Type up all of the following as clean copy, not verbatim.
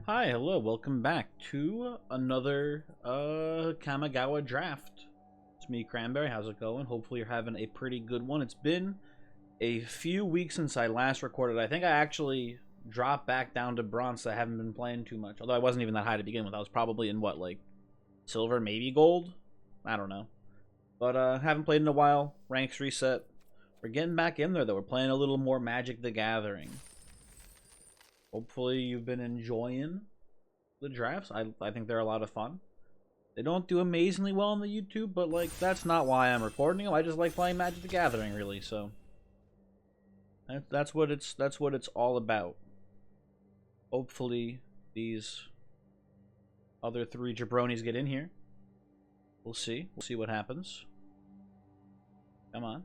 Hi, hello, welcome back to another Kamigawa draft. It's me, Cranberry. How's it going? Hopefully you're having a pretty good one. It's been a few weeks since I last recorded. I think I actually dropped back down to bronze, so I haven't been playing too much. Although I wasn't even that high to begin with. I was probably in what, like silver, maybe gold? I don't know. But haven't played in a while. Ranks reset. We're getting back in there though. We're playing a little more Magic the Gathering. Hopefully you've been enjoying the drafts. I think they're a lot of fun. They don't do amazingly well on the YouTube, but like that's not why I'm recording them. I just like playing Magic the Gathering, really. So that's what it's all about. Hopefully these other three jabronis get in here. We'll see. We'll see what happens. Come on.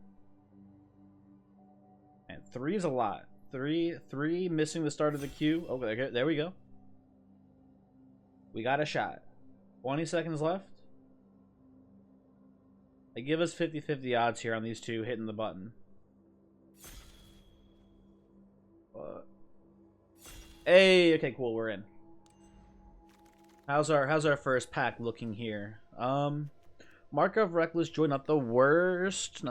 And three is a lot. Three missing the start of the queue. Oh, there we go. We got a shot. 20 seconds left. They give us 50-50 odds here on these two hitting the button. Hey, okay, cool, we're in. How's our first pack looking here? Mark of Reckless Joy, not the worst.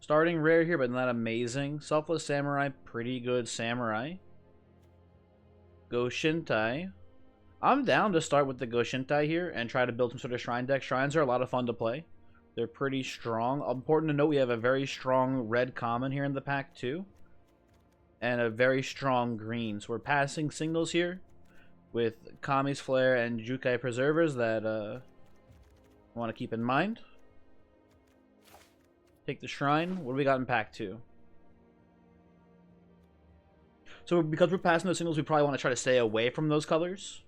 Starting rare here, but not amazing. Selfless Samurai, pretty good Samurai. Goshintai. I'm down to start with the Goshintai here and try to build some sort of shrine deck. Shrines are a lot of fun to play. They're pretty strong. Important to note, we have a very strong red common here in the pack too. And a very strong green. So we're passing signals here with Kami's Flare and Jukai Preservers that I want to keep in mind. Take the shrine. What do we got in pack 2? So because we're passing those signals, we probably want to try to stay away from those colors.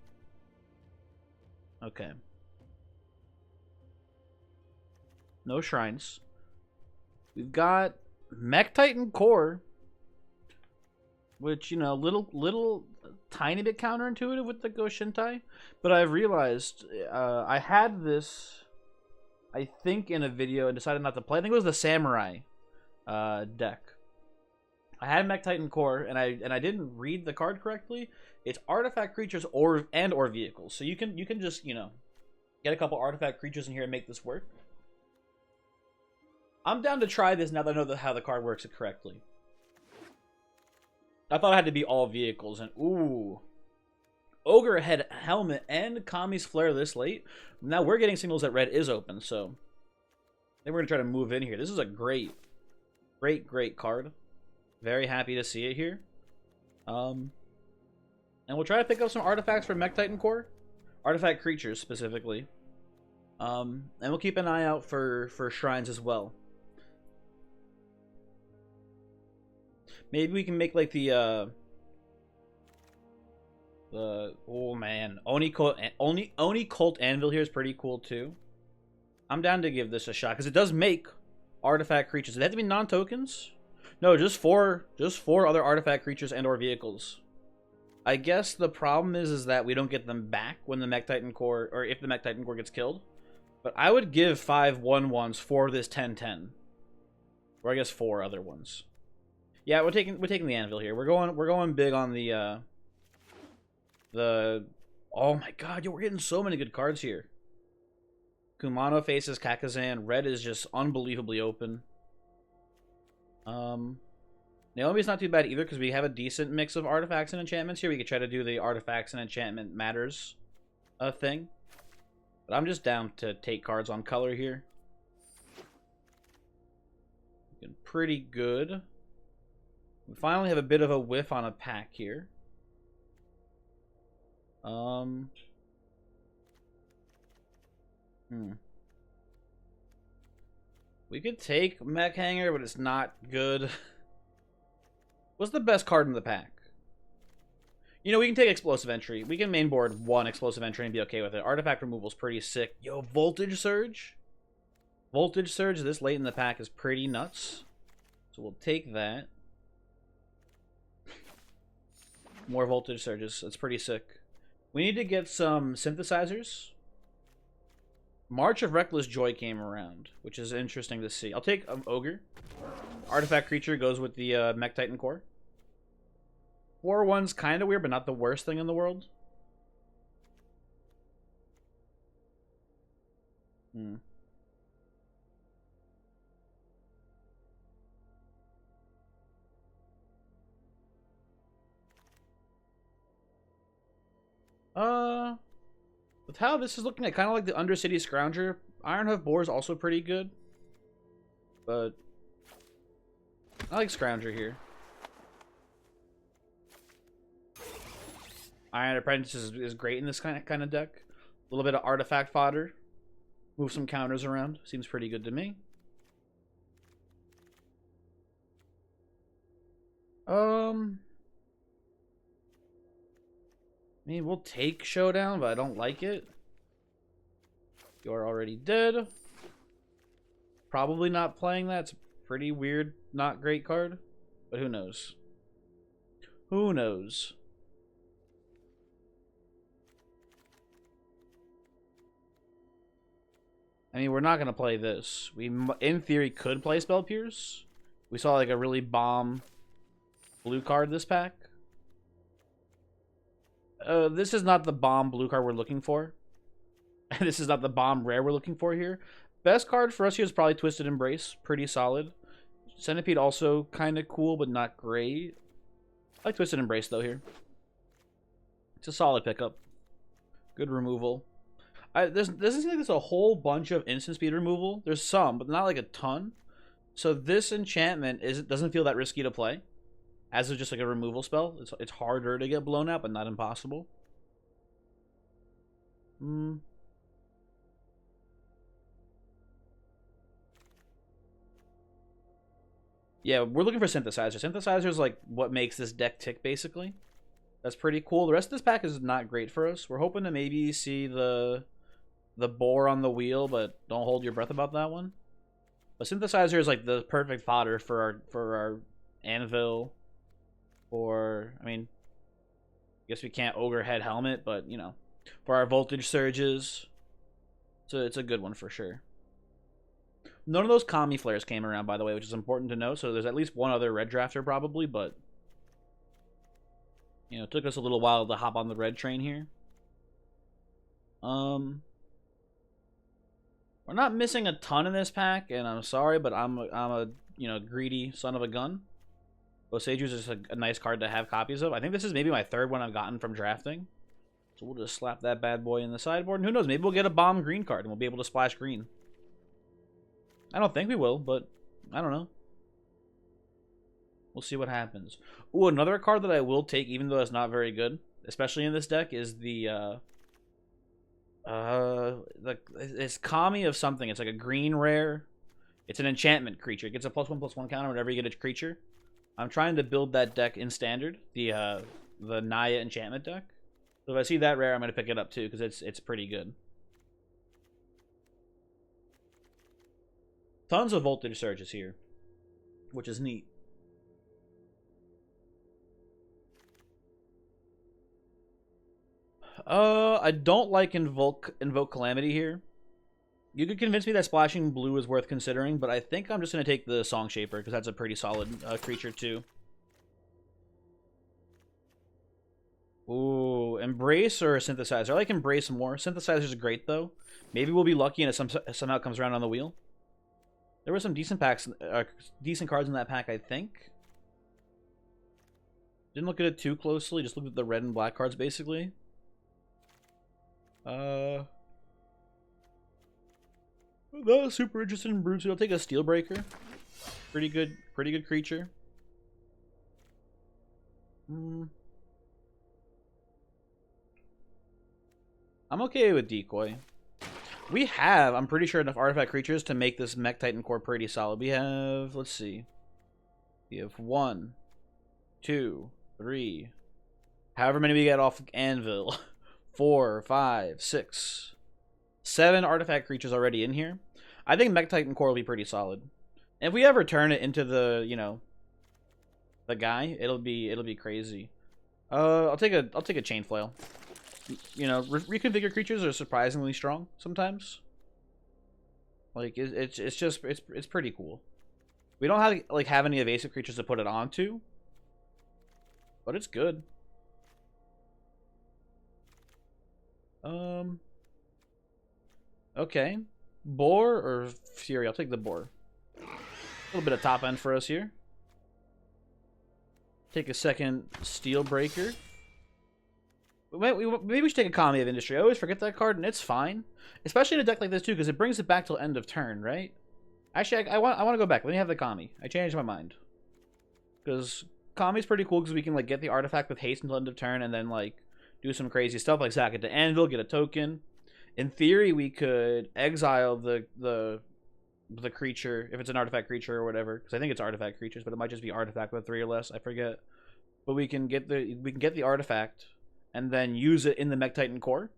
Okay. No shrines. We've got Mech Titan Core, which, you know, little tiny bit counterintuitive with the Goshintai, but I've realized I had this, I think, in a video and decided not to play. I think it was the Samurai deck. I had Mech Titan Core, and I didn't read the card correctly. It's artifact creatures or vehicles. So you can just, you know, get a couple artifact creatures in here and make this work. I'm down to try this now that I know how the card works correctly. I thought it had to be all vehicles, and ooh. Ogre Head Helmet and Kami's Flare this late. Now we're getting signals that red is open, so I think we're going to try to move in here. This is a great card. Very happy to see it here. And we'll try to pick up some artifacts for Mech Titan Core. Artifact creatures, specifically. And we'll keep an eye out for shrines as well. Maybe we can make, like, the oh man, Oni Cult Anvil here is pretty cool too. I'm down to give this a shot because it does make artifact creatures. Does it have to be non-tokens? No, just four other artifact creatures and or vehicles. I guess the problem is that we don't get them back when the Mech Titan Core, or if the Mech Titan Core gets killed. But I would give 5 1/1s for this 10/10, or I guess 4 other ones. Yeah, we're taking the Anvil here. We're going big on the oh my god, yo, we're getting so many good cards here. Kumano faces Kakazan. Red is just unbelievably open. Naomi's not too bad either because we have a decent mix of artifacts and enchantments here. We could try to do the artifacts and enchantment matters thing. But I'm just down to take cards on color here. Looking pretty good. We finally have a bit of a whiff on a pack here. We could take Mech Hanger, but it's not good. What's the best card in the pack? You know, we can take Explosive Entry. We can mainboard 1 Explosive Entry and be okay with it. Artifact removal's pretty sick. Yo, Voltage Surge. Voltage Surge this late in the pack is pretty nuts. So we'll take that. More Voltage Surges. That's pretty sick. We need to get some synthesizers. March of Reckless Joy came around, which is interesting to see. I'll take Ogre. Artifact creature goes with the Mech Titan Core. 4/1's kind of weird, but not the worst thing in the world. Hmm. With how this is looking at kind of like the Undercity Scrounger, Ironhoof Boar is also pretty good. But I like Scrounger here. Iron Apprentice is great in this kind of deck. A little bit of artifact fodder. Move some counters around. Seems pretty good to me. I mean, we'll take Showdown, but I don't like it. You're already dead. Probably not playing that. It's a pretty weird, not great card. But who knows? Who knows? I mean, we're not going to play this. We, in theory, could play Spell Pierce. We saw like a really bomb blue card this pack. This is not the bomb blue card we're looking for. This is not the bomb rare we're looking for here. Best card for us here is probably Twisted Embrace. Pretty solid. Centipede also kind of cool, but not great. I like Twisted Embrace, though, here. It's a solid pickup. Good removal. Doesn't seem like there's a whole bunch of instant speed removal. There's some, but not like a ton. So this enchantment doesn't feel that risky to play. As it's just like a removal spell. It's harder to get blown out, but not impossible. Yeah, we're looking for Synthesizer. Synthesizer is like what makes this deck tick, basically. That's pretty cool. The rest of this pack is not great for us. We're hoping to maybe see the boar on the wheel, but don't hold your breath about that one. But Synthesizer is like the perfect fodder for our Anvil. Or, I mean, I guess we can't Ogre Head Helmet, but, you know, for our Voltage Surges, so it's a good one for sure. None of those Kami Flares came around, by the way, which is important to know. So there's at least one other red drafter probably, but, you know, it took us a little while to hop on the red train here. We're not missing a ton in this pack, and I'm sorry, but I'm a you know, greedy son of a gun. Boseiju is just a nice card to have copies of. I think this is maybe my third one I've gotten from drafting. So we'll just slap that bad boy in the sideboard. And who knows, maybe we'll get a bomb green card and we'll be able to splash green. I don't think we will, but I don't know. We'll see what happens. Ooh, another card that I will take, even though it's not very good, especially in this deck, is it's Kami of something. It's like a green rare. It's an enchantment creature. It gets a +1/+1 counter whenever you get a creature. I'm trying to build that deck in standard, the Naya enchantment deck. So if I see that rare, I'm gonna pick it up too because it's pretty good. Tons of Voltage Surges here, which is neat. I don't like Invoke Calamity here. You could convince me that splashing blue is worth considering, but I think I'm just going to take the Song Shaper, because that's a pretty solid creature, too. Ooh, Embrace or Synthesizer? I like Embrace more. Synthesizer's great, though. Maybe we'll be lucky and it somehow comes around on the wheel. There were some decent packs, decent cards in that pack, I think. Didn't look at it too closely, just looked at the red and black cards, basically. Not super interested in Broodsuit. I'll take a Steelbreaker. Pretty good creature. I'm okay with Decoy. We have, I'm pretty sure, enough artifact creatures to make this Mech Titan core pretty solid. We have, let's see. We have 1, 2, 3. However many we get off Anvil. 4, 5, 6, 7 artifact creatures already in here. I think Mech Titan core will be pretty solid. And if we ever turn it into the, you know, the guy, it'll be crazy. I'll take a Chain Flail. You know, reconfigure creatures are surprisingly strong sometimes. Like it's pretty cool. We don't have any evasive creatures to put it onto. but it's good. Um. Okay. Boar or Fury? I'll take the boar. A little bit of top end for us here. Take a second Steel Breaker. Maybe we should take a Economy of Industry. I always forget that card, and it's fine. Especially in a deck like this, too, because it brings it back till end of turn, right? Actually, I want to go back. Let me have the Economy. I changed my mind. Because Economy's pretty cool, because we can, like, get the artifact with haste until end of turn, and then, like, do some crazy stuff, like sack it to Anvil, get a token. In theory, we could exile the creature, if it's an artifact creature or whatever, because I think it's artifact creatures, but it might just be artifact with 3 or less, I forget. But we can get the artifact and then use it in the Mech Titan core.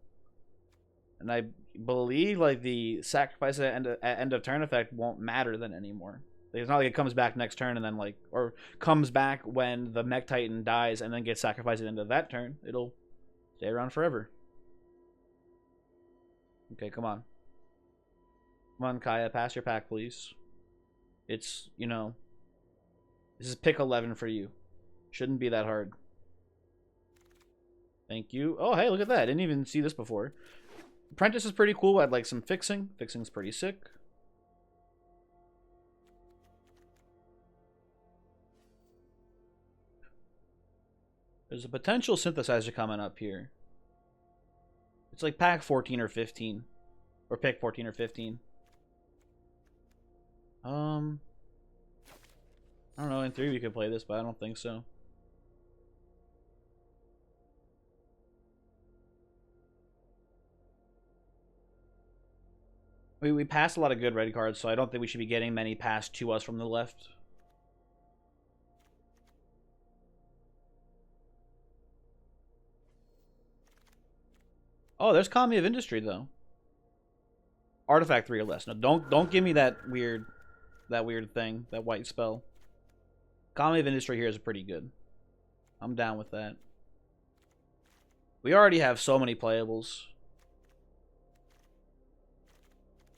And I believe like the sacrifice at end of turn effect won't matter then anymore. It's not like it comes back next turn and then like, or comes back when the Mech Titan dies and then gets sacrificed at the end of that turn. It'll stay around forever. Okay, come on. Come on, Kaya, pass your pack, please. It's, you know, this is pick 11 for you. Shouldn't be that hard. Thank you. Oh, hey, look at that. I didn't even see this before. Apprentice is pretty cool. I'd like some fixing. Fixing's pretty sick. There's a potential synthesizer coming up here. It's like pack 14 or 15. Or pick 14 or 15. I don't know. In theory we could play this, but I don't think so. We passed a lot of good red cards, so I don't think we should be getting many passed to us from the left. Oh, there's Kami of Industry though. Artifact 3 or less. No, don't give me that weird thing, that white spell. Kami of Industry here is pretty good. I'm down with that. We already have so many playables.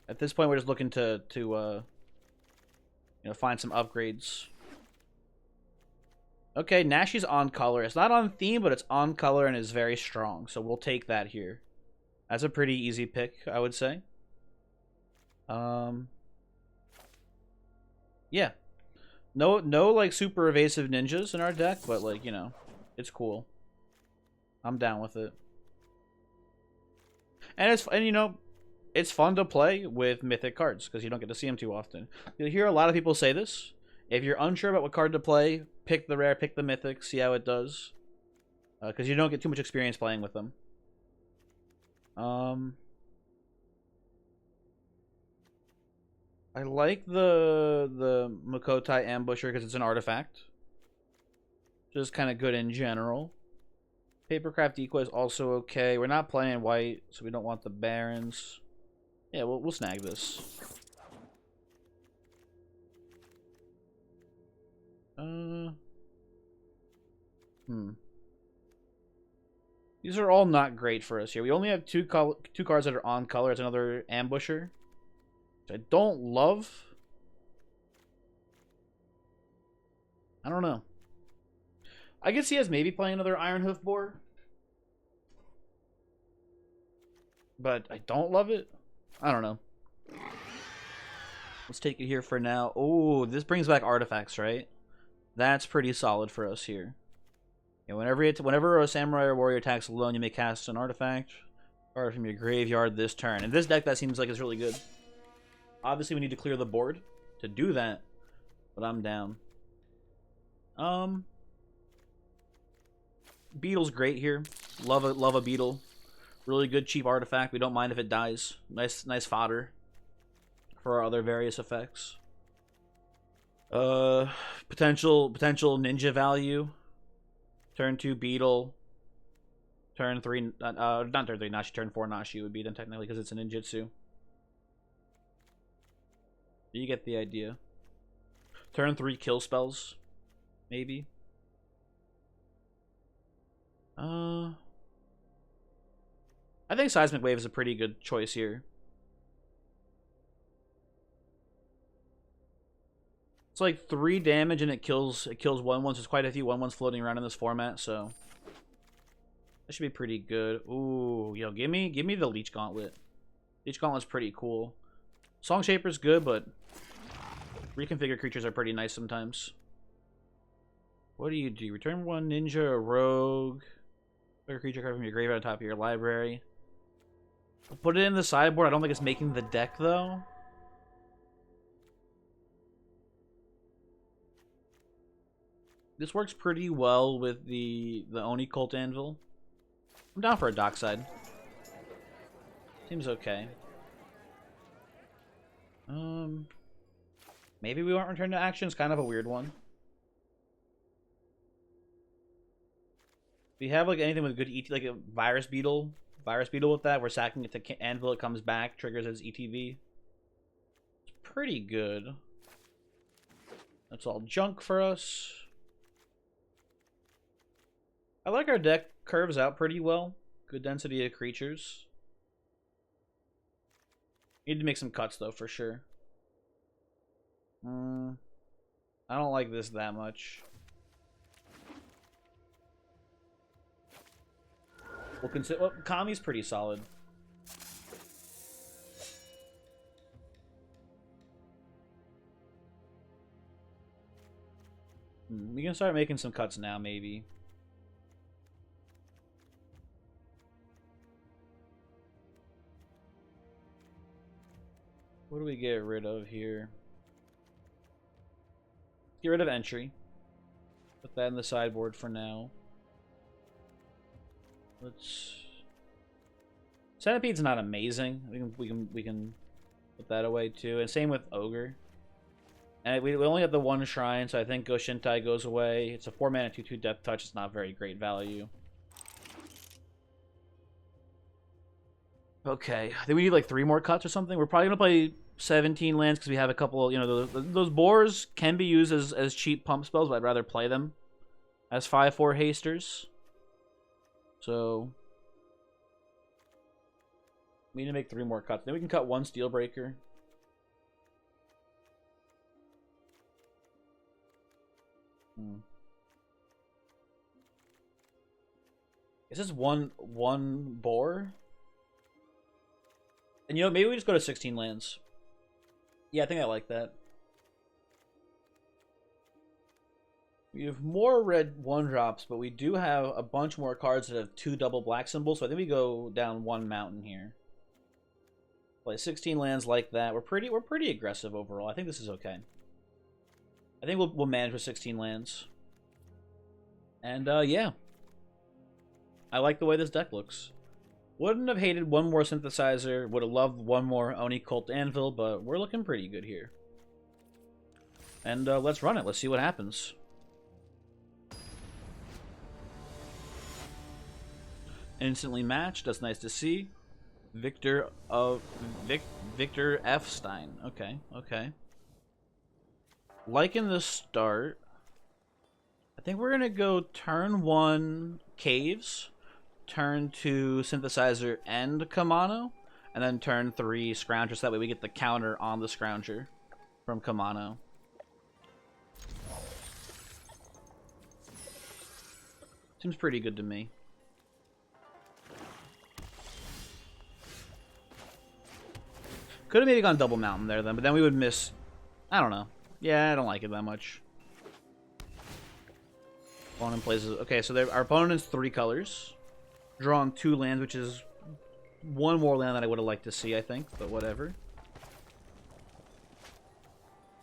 At this point, we're just looking to you know, find some upgrades. Okay, Nashi's on color. It's not on theme, but it's on color and is very strong. So we'll take that here. That's a pretty easy pick, I would say. Yeah. No like super evasive ninjas in our deck, but like, you know, it's cool. I'm down with it. And you know, it's fun to play with mythic cards because you don't get to see them too often. You'll hear a lot of people say this. If you're unsure about what card to play, pick the rare, pick the mythic, see how it does. Because you don't get too much experience playing with them. I like the Makotai Ambusher because it's an artifact. Just kind of good in general. Papercraft Decoy is also okay. We're not playing white, so we don't want the Barons. Yeah, we'll snag this. These are all not great for us here. We only have two cards that are on color. It's another Ambusher, which I don't love. I don't know. I could see us maybe playing another Ironhoof Boar, but I don't love it. I don't know. Let's take it here for now. Oh, this brings back artifacts, right? That's pretty solid for us here. Yeah, whenever a samurai or warrior attacks alone, you may cast an artifact card from your graveyard this turn. In this deck, that seems like it's really good. Obviously, we need to clear the board to do that, but I'm down. Beetle's great here. Love a beetle. Really good cheap artifact. We don't mind if it dies. Nice fodder for our other various effects. Potential ninja value. Turn 2 beetle. Turn 3 not turn 3 Nashi, turn 4 Nashi would be then technically because it's a ninjutsu. You get the idea. Turn 3 kill spells. Maybe. I think Seismic Wave is a pretty good choice here. It's like 3 damage and it kills 1/1. So there's quite a few 1/1s floating around in this format, so that should be pretty good. Ooh, yo, give me the Leech Gauntlet. Leech Gauntlet's pretty cool. Song Shaper's good, but reconfigured creatures are pretty nice sometimes. What do you do? Return 1 ninja or rogue. Put a creature card from your graveyard on top of your library. I'll put it in the sideboard. I don't think it's making the deck though. This works pretty well with the Oni Cult Anvil. I'm down for a Dockside. Seems okay. Maybe we won't return to action. It's kind of a weird one. If you have like anything with good ET, like a Virus Beetle with that, we're sacking it to Anvil, it comes back, triggers as ETV. It's pretty good. That's all junk for us. I like our deck curves out pretty well. Good density of creatures. Need to make some cuts though, for sure. I don't like this that much. We'll consider. Well, Kami's pretty solid. We can start making some cuts now, maybe. What do we get rid of here? Get rid of entry. Put that in the sideboard for now. Let's. Centipede's not amazing. We can put that away too. And same with Ogre. And we only have the 1 shrine, so I think Goshintai goes away. It's a 4-mana 2/2 Death Touch. It's not very great value. Okay, I think we need like 3 more cuts or something. We're probably gonna play 17 lands because we have a couple. You know, those boars can be used as cheap pump spells, but I'd rather play them as 5/4 hasters. So we need to make 3 more cuts. Then we can cut 1 Steelbreaker. Is this one boar? And you know, maybe we just go to 16 lands. Yeah, I think I like that. We have more red 1-drops, but we do have a bunch more cards that have 2 double black symbols, so I think we go down 1 mountain here. Play 16 lands like that. We're pretty aggressive overall. I think this is okay. I think we'll manage with 16 lands. And yeah. I like the way this deck looks. Wouldn't have hated 1 more synthesizer. Would have loved 1 more Oni Cult Anvil, but we're looking pretty good here. And let's run it. Let's see what happens. Instantly matched. That's nice to see. Victor F. Stein. Okay, okay. Liking the start. I think we're gonna go turn 1 Caves, turn 2 Synthesizer and Kamano, and then turn 3 Scrounger, so that way we get the counter on the Scrounger from Kamano. Seems pretty good to me. Could have maybe gone double mountain there then, but then we would miss. I don't know. Yeah, I don't like it that much. Opponent plays. Okay, so our opponent's 3 colors. Drawing 2 lands, which is 1 more land that I would have liked to see, I think, but whatever.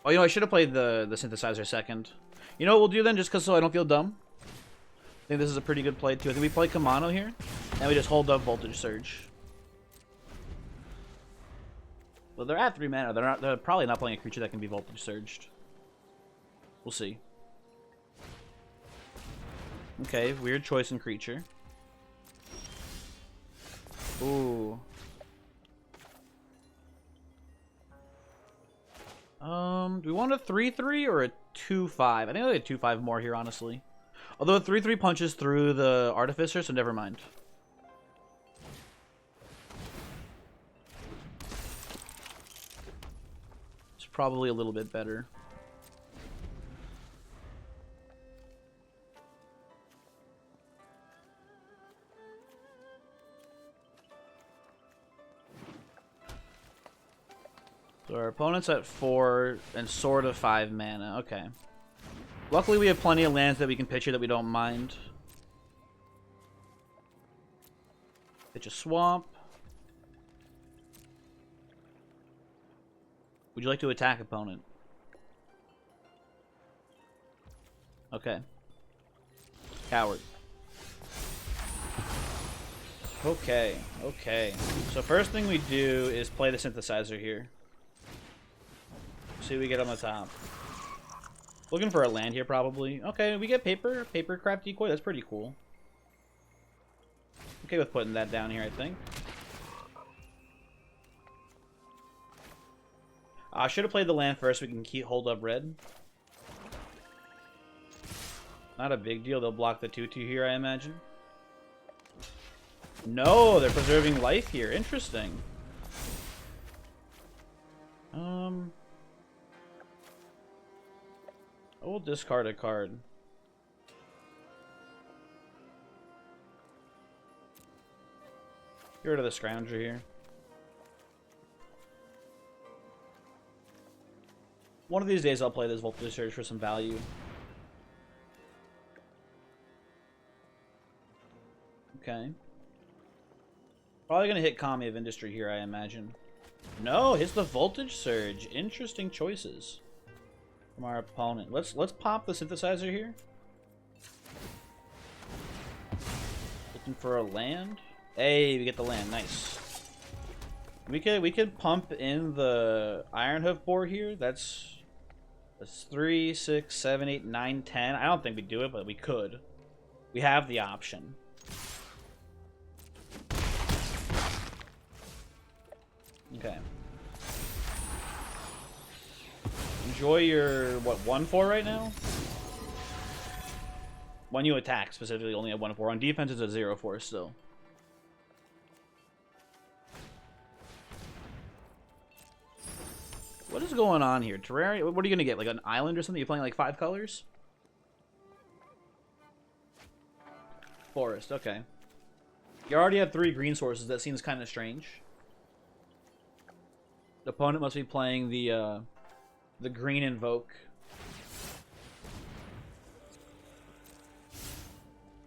Oh, you know, I should have played the synthesizer second. You know what we'll do then, just because so I don't feel dumb? I think this is a pretty good play too. I think we play Kamano here, and we just hold up Voltage Surge. Well, they're at 3 mana. They're probably not playing a creature that can be Voltage Surged. We'll see. Okay, weird choice in creature. Ooh. Do we want a 3/3 or a 2/5? I think I'll get 2/5 more here, honestly. Although a 3/3 punches through the Artificer, so never mind. It's probably a little bit better. So our opponent's at 4 and sort of 5 mana. Okay. Luckily, we have plenty of lands that we can pitch here that we don't mind. Pitch a swamp. Would you like to attack, opponent? Okay. Coward. Okay, okay. So first thing we do is play the synthesizer here. See what we get on the top. Looking for a land here, probably. Okay, we get paper crap decoy. That's pretty cool. Okay with putting that down here, I think. I should have played the land first so we can keep hold up red. Not a big deal. They'll block the 2/2 here, I imagine. No, they're preserving life here. Interesting. I will discard a card. Get rid of the Scrounger here. One of these days I'll play this Voltage Surge for some value. Okay. Probably gonna hit Kami of Industry here, I imagine. No, hits the Voltage Surge. Interesting choices from our opponent. Let's pop the synthesizer here. Looking for a land. Hey, we get the land. Nice. We could pump in the Iron Hoof board here. That's 3, 6, 7, 8, 9, 10. I don't think we do it, but we could. We have the option. Okay. Enjoy your, what, 1/4 right now? When you attack, specifically, only at 1/4. On defense, it's a 0/4 still. What is going on here? Terraria? What are you going to get? Like an island or something? You're playing like 5 colors? Forest, okay. You already have 3 green sources. That seems kind of strange. The opponent must be playing the green Invoke.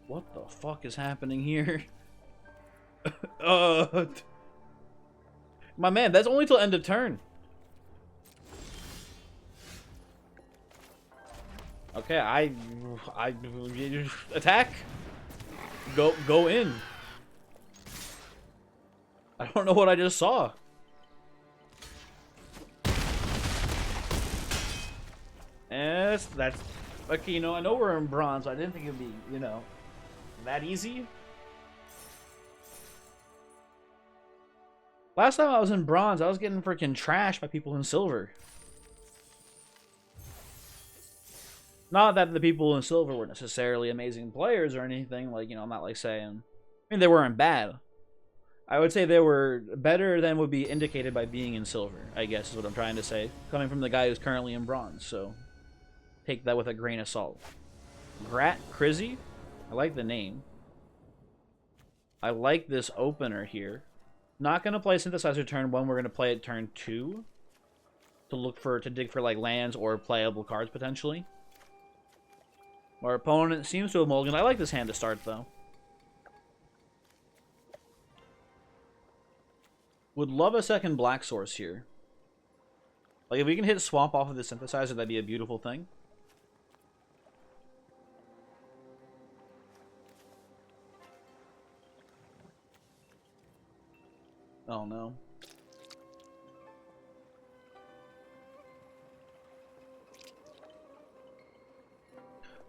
What the fuck is happening here? My man, that's only till end of turn. Okay, I attack. Go in. I don't know what I just saw. And that's okay, you know, I know we're in bronze, so I didn't think it'd be, you know, that easy. Last time I was in bronze, I was getting freaking trashed by people in silver. Not that the people in silver were necessarily amazing players or anything, like, you know, I'm not like saying, I mean, they weren't bad. I would say they were better than would be indicated by being in silver, I guess is what I'm trying to say. Coming from the guy who's currently in bronze, so take that with a grain of salt. Grat Crizzy? I like the name. I like this opener here. Not going to play Synthesizer turn 1, we're going to play it turn 2. To dig for like lands or playable cards potentially. Our opponent seems to have mulliganed. I like this hand to start though. Would love a second black source here. Like if we can hit swamp off of the synthesizer, that'd be a beautiful thing. Oh no.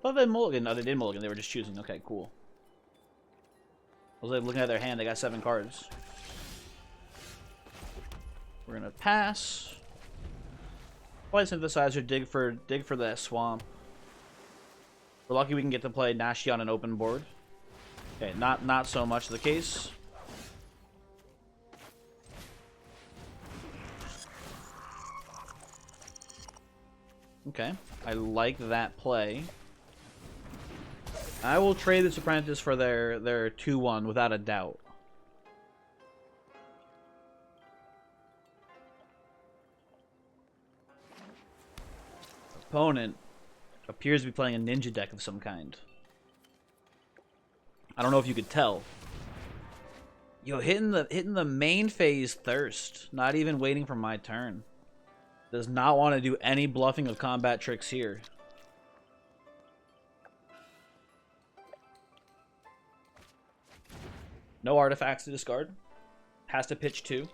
Thought they mulligan. No, they did mulligan. They were just choosing. Okay, cool. I was like looking at their hand. They got 7 cards. We're gonna pass. Play synthesizer. Dig for that swamp. We're lucky we can get to play Nashi on an open board. Okay, not so much the case. Okay, I like that play. I will trade this Apprentice for their 2/1 without a doubt. opponent appears to be playing a ninja deck of some kind. I don't know if you could tell. Yo, hitting the main phase Thirst, not even waiting for my turn. Does not want to do any bluffing of combat tricks here. No artifacts to discard. Has to pitch 2.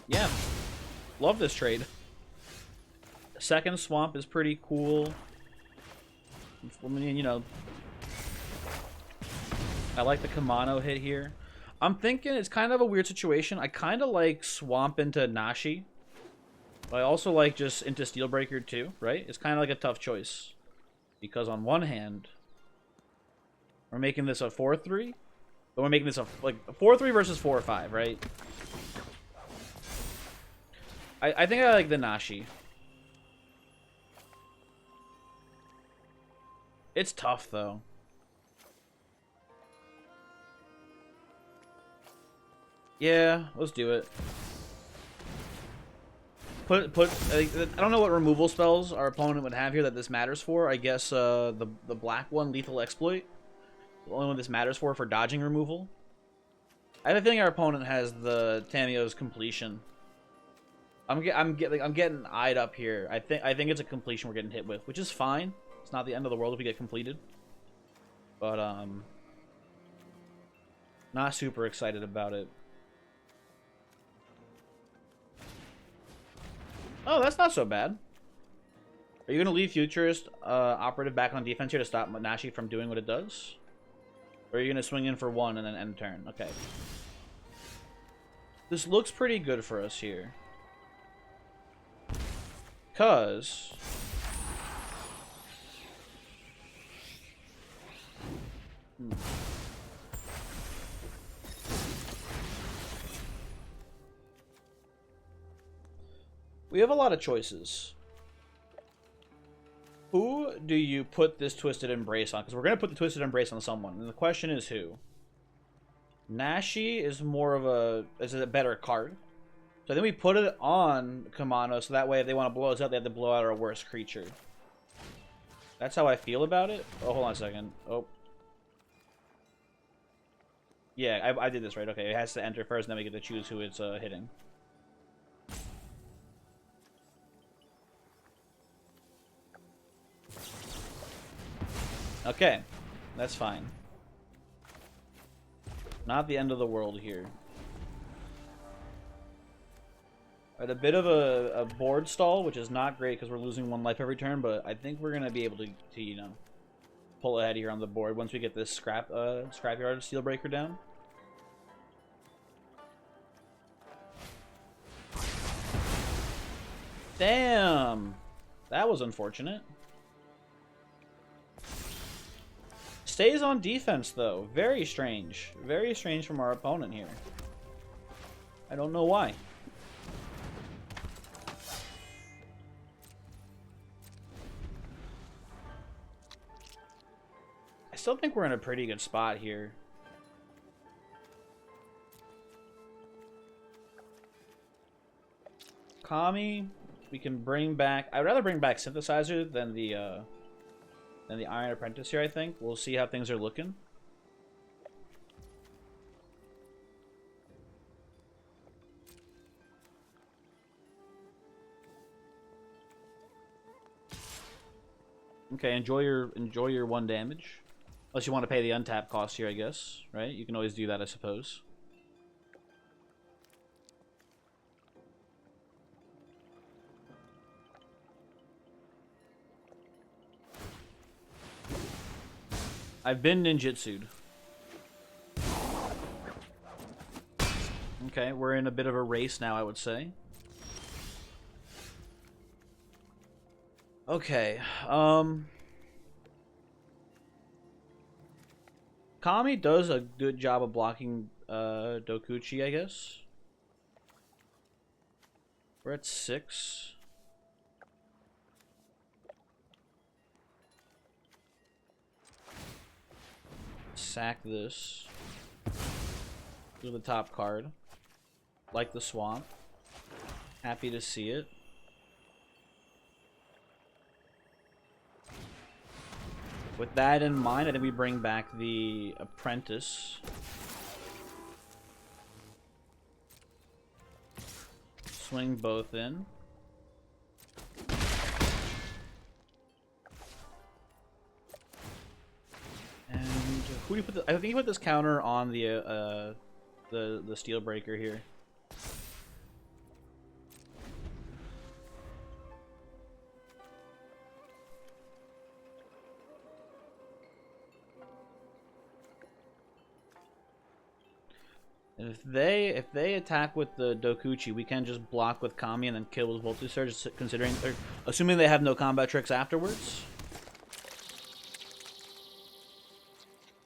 Yeah. Love this trade. Second swamp is pretty cool. I mean, you know, I like the Kamano hit here. I'm thinking it's kind of a weird situation. I kind of like swamp into Nashi. But I also like just into Steelbreaker too, right? It's kind of like a tough choice. Because on one hand, we're making this a 4-3. But we're making this a like 4-3 versus 4-5, right? I think I like the Nashi. It's tough though. Yeah, let's do it. I don't know what removal spells our opponent would have here that this matters for. I guess the black one, Lethal Exploit. The only one this matters for dodging removal. I have a feeling our opponent has the Tamio's Completion. I'm getting eyed up here. I think it's a completion we're getting hit with, which is fine. It's not the end of the world if we get completed. But not super excited about it. Oh, that's not so bad. Are you going to leave Futurist Operative back on defense here to stop Nashi from doing what it does? Or are you going to swing in for 1 and then end turn? Okay. This looks pretty good for us here. Because... we have a lot of choices. Who do you put this Twisted Embrace on? Because we're going to put the Twisted Embrace on someone. And the question is who? Nashi is more of a... is a better card. So then we put it on Kamano, so that way if they want to blow us up, they have to blow out our worst creature. That's how I feel about it. Oh, hold on a second. Oh. Yeah, I did this right. Okay, it has to enter first, and then we get to choose who it's hitting. Okay, that's fine. Not the end of the world here. At a bit of a board stall, which is not great because we're losing 1 life every turn, but I think we're gonna be able to you know, pull ahead here on the board once we get this Scrapyard Steelbreaker down. Damn, that was unfortunate. Stays on defense though. Very strange. Very strange from our opponent here. I don't know why. I still think we're in a pretty good spot here. Kami, we can bring back... I'd rather bring back Synthesizer than the Iron Apprentice here, I think. We'll see how things are looking. Okay, enjoy your 1 damage. Unless you want to pay the untap cost here, I guess. Right? You can always do that, I suppose. I've been ninjutsu'd. Okay, we're in a bit of a race now, I would say. Okay, Kami does a good job of blocking Dokuchi, I guess. We're at 6. Sack this. Do the top card. Like the swamp. Happy to see it. With that in mind, I think we bring back the apprentice. Swing both in. And who do you put? I think you put this counter on the steel breaker here. If they attack with the Dokuchi, we can just block with Kami and then kill with Voltage Surge, considering, or assuming they have no combat tricks afterwards.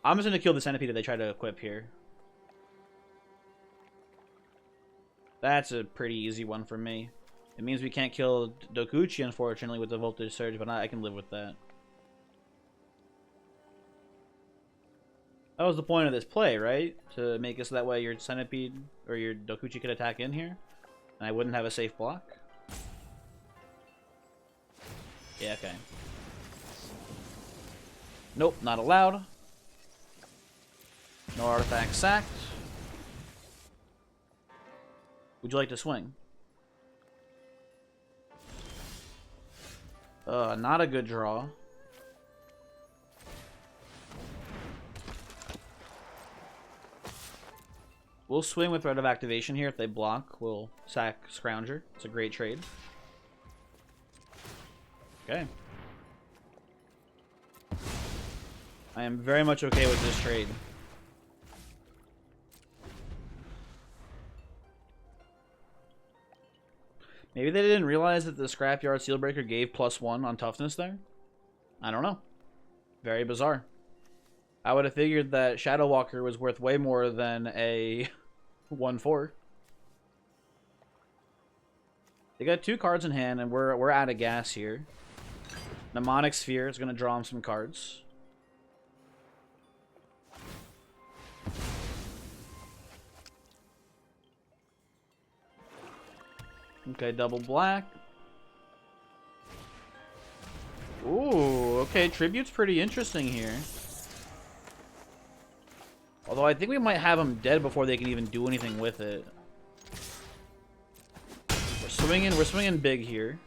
I'm just gonna kill the Centipede if they try to equip here. That's a pretty easy one for me. It means we can't kill Dokuchi, unfortunately, with the Voltage Surge, but I can live with that. That was the point of this play, right? To make it so that way your Centipede or your Dokuchi could attack in here, and I wouldn't have a safe block. Yeah, okay. Nope, not allowed. No artifact sacked. Would you like to swing? Not a good draw. We'll swing with Threat of Activation here. If they block, we'll sack Scrounger. It's a great trade. Okay. I am very much okay with this trade. Maybe they didn't realize that the Scrapyard Steelbreaker gave +1 on toughness there? I don't know. Very bizarre. I would have figured that Shadow Walker was worth way more than a 1/4. They got 2 cards in hand, and we're out of gas here. Mnemonic Sphere is going to draw him some cards. Okay, double black. Ooh, okay, Tribute's pretty interesting here. Although I think we might have him dead before they can even do anything with it. We're swinging big here.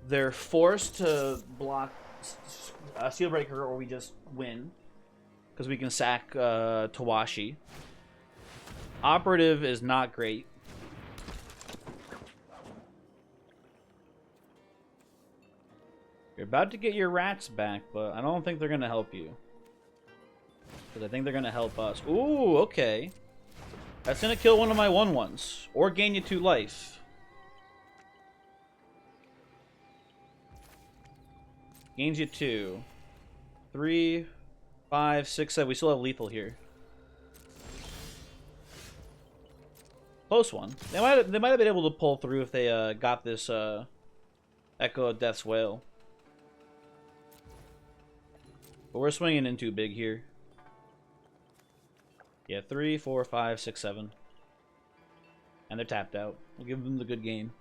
They're forced to block Steelbreaker, or we just win. Because we can sack Tawashi. Operative is not great. You're about to get your rats back, but I don't think they're going to help you. Because I think they're going to help us. Ooh, okay. That's going to kill one of my 1/1s. Or gain you 2 life. Gains you 2. 3, 5, 6, 7. We still have lethal here. Close one. They might have been able to pull through if they got this Echo of Death's Wail. But we're swinging in too big here. Yeah, 3, 4, 5, 6, 7. And they're tapped out. We'll give them the good game.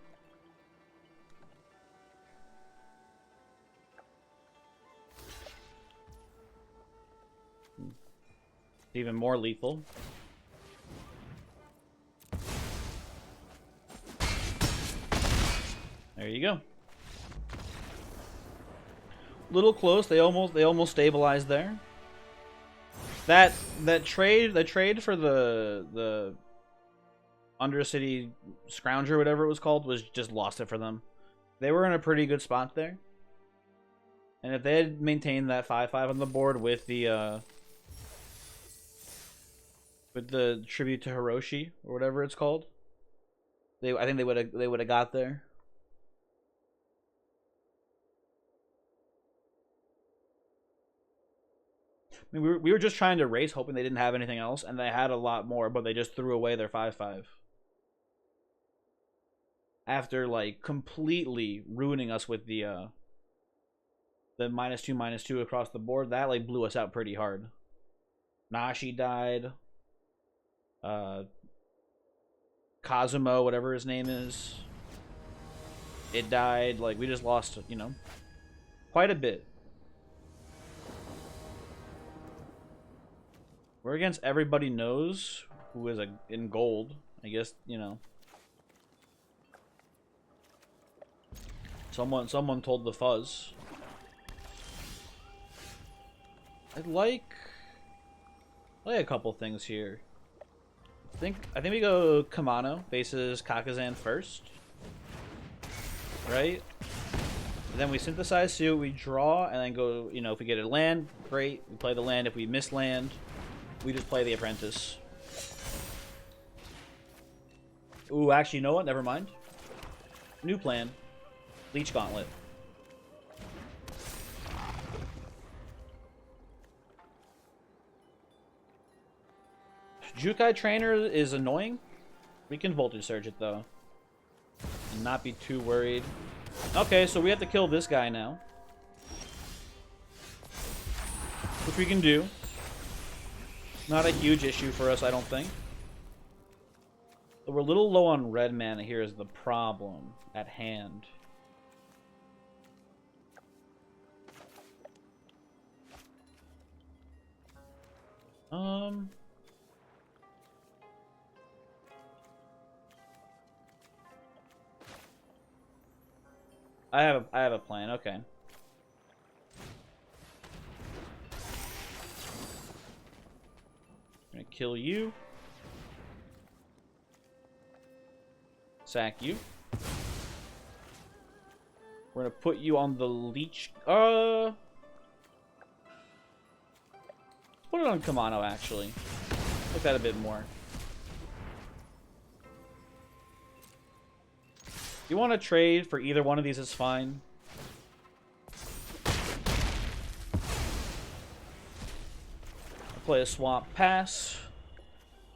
Even more lethal. There you go. Little close. They almost stabilized there. The trade for the Undercity Scrounger, whatever it was called, was just lost it for them. They were in a pretty good spot there. And if they had maintained that 5/5 on the board with the tribute to Hiroshi or whatever it's called, I think they would have got there. I mean, we were just trying to race, hoping they didn't have anything else, and they had a lot more, but they just threw away their 5/5 after like completely ruining us with the -2/-2 across the board. That like blew us out pretty hard. Nashi died. uh, Kazumo, whatever his name is. It died. Like, we just lost, you know, quite a bit. We're against everybody knows who is in gold. I guess, you know. Someone told the fuzz. I like a couple things here. I think we go Kamano faces Kakazan first. Right? And then we synthesize, see what we draw, and then go, you know, if we get a land, great. We play the land. If we miss land, we just play the apprentice. Ooh, actually, you know what? Never mind. New plan. Leech Gauntlet. Jukai Trainer is annoying. We can Voltage Surge it, though. And not be too worried. Okay, so we have to kill this guy now. Which we can do. Not a huge issue for us, I don't think. But we're a little low on red mana here is the problem at hand. I have a plan, okay. I'm gonna kill you. Sack you. We're gonna put you on the leech. Put it on Kamano, actually. Look at that a bit more. If you want to trade for either one of these, is fine. I'll play a Swamp Pass.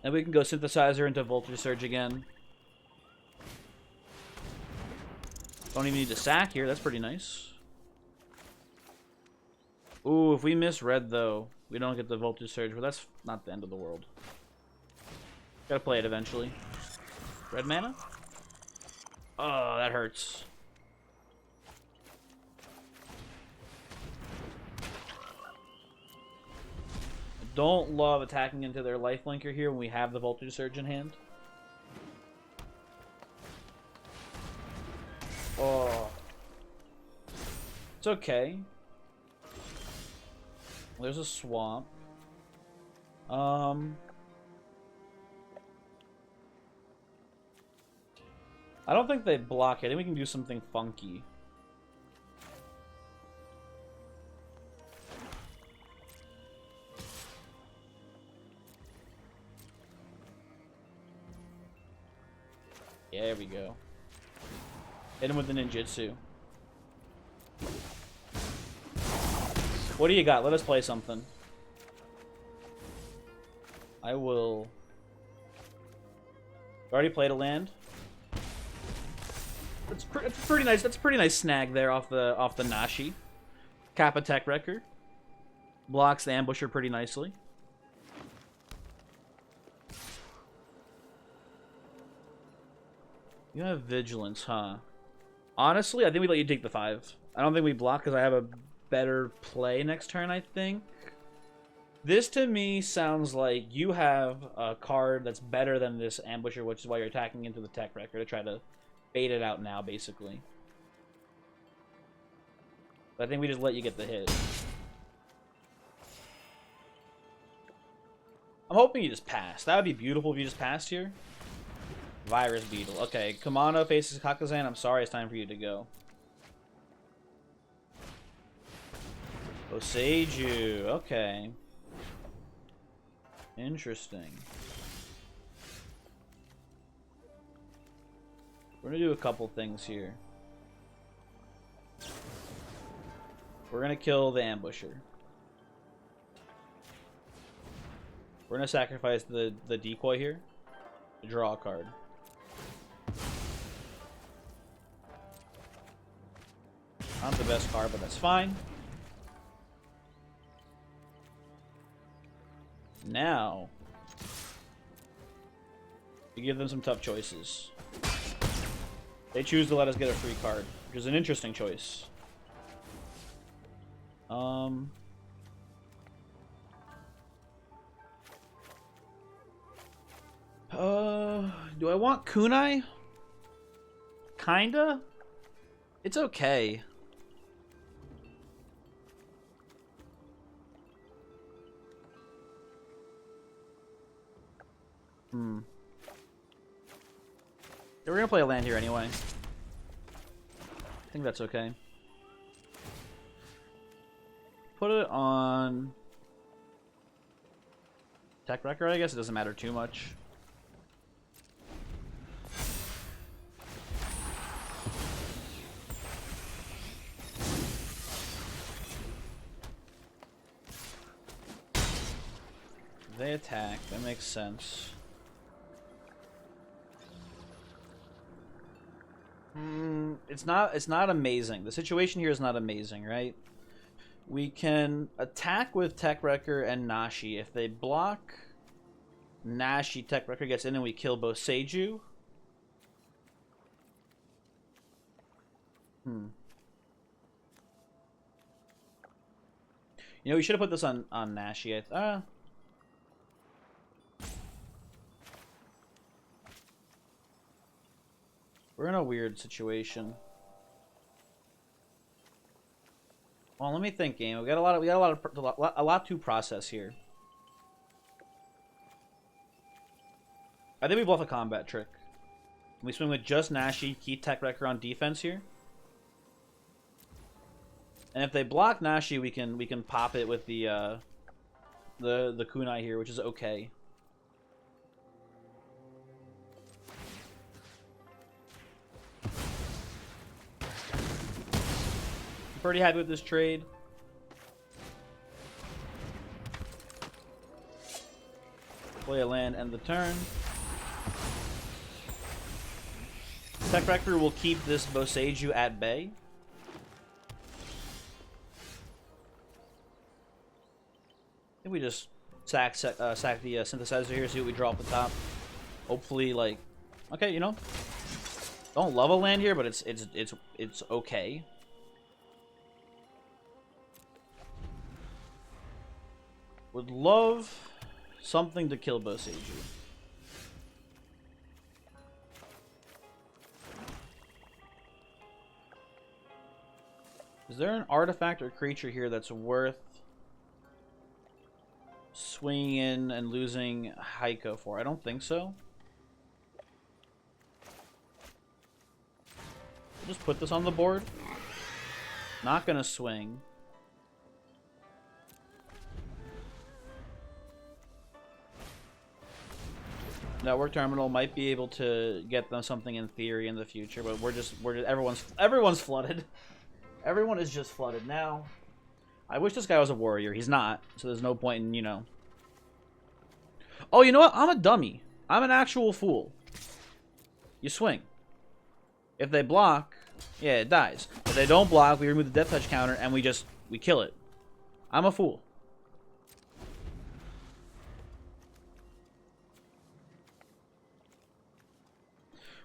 And we can go Synthesizer into Voltage Surge again. Don't even need to sack here. That's pretty nice. Ooh, if we miss red, though, we don't get the Voltage Surge. But that's not the end of the world. Gotta play it eventually. Red mana? Oh, that hurts. I don't love attacking into their lifelinker here when we have the Voltage Surge in hand. Oh. It's okay. There's a swamp. I don't think they block it. I think we can do something funky. Yeah, there we go. Hit him with the ninjutsu. What do you got? Let us play something. I will... Already played a land? It's pretty nice. That's a pretty nice snag there off the Nashi. Kappa Tech Wrecker. Blocks the ambusher pretty nicely. You have vigilance, huh? Honestly, I think we let you take the 5. I don't think we block because I have a better play next turn, I think. This to me sounds like you have a card that's better than this ambusher, which is why you're attacking into the Tech Wrecker to try to bait it out now, basically. But I think we just let you get the hit. I'm hoping you just pass. That would be beautiful if you just passed here. Virus Beetle. Okay, Kamano faces Kakazan. I'm sorry, it's time for you to go. Oseiju. Okay. Interesting. We're gonna do a couple things here. We're gonna kill the ambusher. We're gonna sacrifice the decoy here to draw a card. Not the best card, but that's fine. Now, We give them some tough choices. They choose to let us get a free card, which is an interesting choice. Do I want kunai? Kinda? It's okay. We're gonna play a land here anyway. I think that's okay. Put it on Tech Record, I guess. It doesn't matter too much. They attack. That makes sense. It's not amazing. The situation here is not amazing, right? We can attack with Tech Wrecker and Nashi. If they block Nashi, Tech Wrecker gets in and we kill both Seiju. You know, we should have put this on Nashi. We're in a weird situation. Well, let me think, game. We got a lot to process here. I think we bluff a combat trick. We swing with just Nashi, keep Tech Wrecker on defense here. And if they block Nashi, we can pop it with the kunai here, which is okay. Pretty happy with this trade. Play a land, end the turn. Tech Wrecker will keep this Boseiju at bay. I think we just sack the synthesizer here, see what we draw off the top. Hopefully, like, okay, you know, don't love a land here, but it's okay. Would love something to kill Boseiju. Is there an artifact or creature here that's worth swinging in and losing Heiko for? I don't think so. I'll just put this on the board. Not gonna swing. Network terminal might be able to get them something in theory in the future, but we're just everyone's flooded. Everyone is just flooded now. I wish this guy was a warrior. He's not, so there's no point in, you know. Oh, you know what? I'm a dummy. I'm an actual fool. You swing. If they block, yeah, it dies. If they don't block, we remove the death touch counter and we kill it. I'm a fool.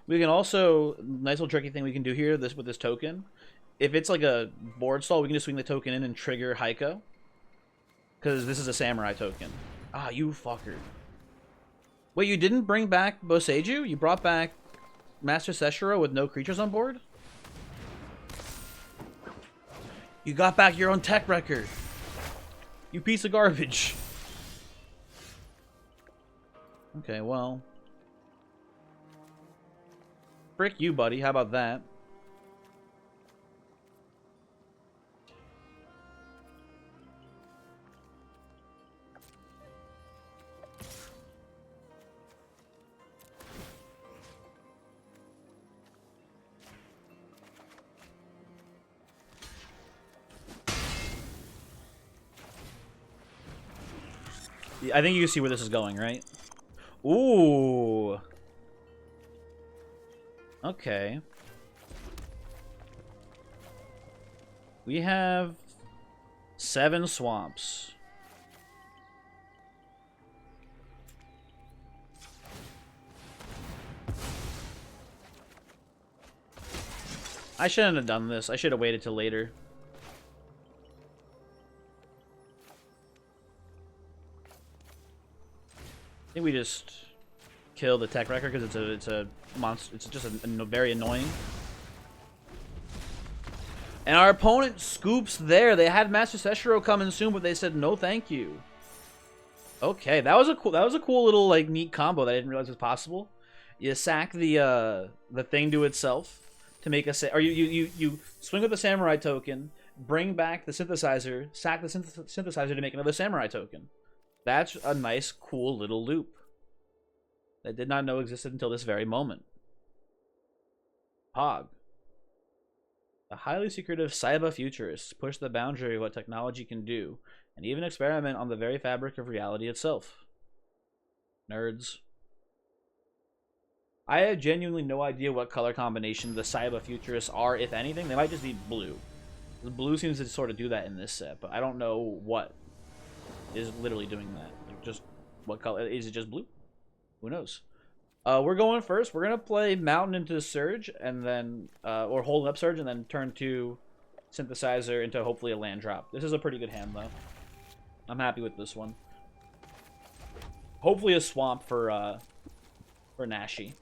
We can also, nice little tricky thing we can do here with this token. If it's like a board stall, we can just swing the token in and trigger Heiko. Because this is a samurai token. Ah, you fucker. Wait, you didn't bring back Boseiju? You brought back Master Seshiro with no creatures on board? You got back your own Tech Wrecker. You piece of garbage. Okay, well. Frick you, buddy. How about that? I think you can see where this is going, right? Ooh. Okay. We have 7 swamps. I shouldn't have done this. I should have waited till later. I think we just kill the tech record because it's a monster. It's just very annoying. And our opponent scoops there. They had Master Seshiro coming soon, but they said no, thank you. Okay, that was a cool little like neat combo that I didn't realize was possible. You sack the thing to itself to make or you swing with the samurai token, bring back the synthesizer, sack the synthesizer to make another samurai token. That's a nice, cool little loop that I did not know existed until this very moment. Hog. The highly secretive Saiba futurists push the boundary of what technology can do, and even experiment on the very fabric of reality itself. Nerds. I have genuinely no idea what color combination the Saiba futurists are, if anything. They might just be blue. The blue seems to sort of do that in this set, but I don't know what is literally doing that. Like, just what color? Is it just blue? Who knows? We're going first. We're gonna play Mountain into Surge, and then or hold up Surge, and then turn to Synthesizer into hopefully a land drop. This is a pretty good hand, though. I'm happy with this one. Hopefully a swamp for Nashi.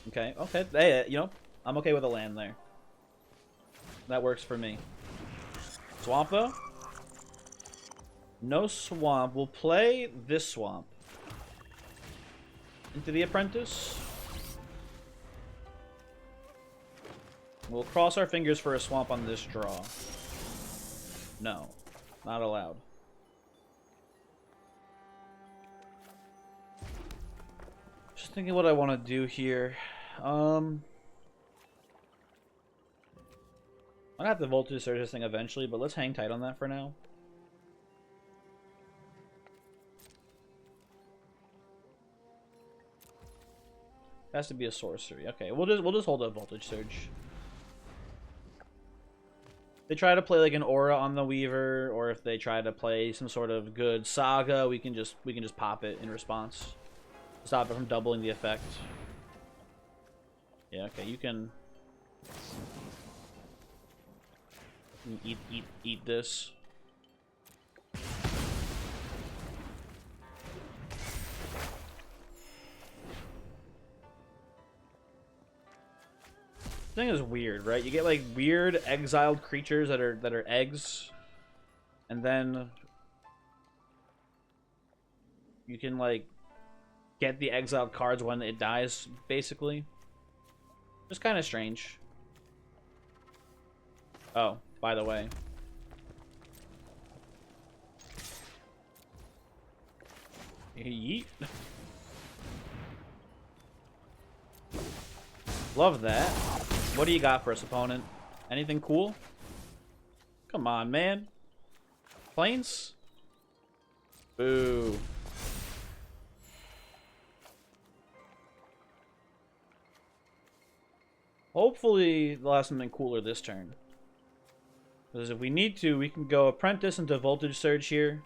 Okay, okay. Hey, you know, I'm okay with a land there. That works for me. Swamp, though? No swamp. We'll play this swamp. Into the Apprentice. We'll cross our fingers for a swamp on this draw. No. Not allowed. Just thinking what I want to do here. I'm gonna have to voltage surge this thing eventually, but let's hang tight on that for now. Has to be a sorcery. Okay, we'll just hold up voltage surge. They try to play like an aura on the Weaver, or if they try to play some sort of good saga, we can just pop it in response. Stop it from doubling the effect. Yeah, okay, you can eat this. This thing is weird, right? You get like weird exiled creatures that are eggs, and then you can like get the exiled cards when it dies, basically. Just kind of strange. Oh, by the way. Yeet. Love that. What do you got for us, opponent? Anything cool? Come on, man. Planes? Boo. Hopefully they'll have something cooler this turn. Because if we need to, we can go Apprentice into Voltage Surge here.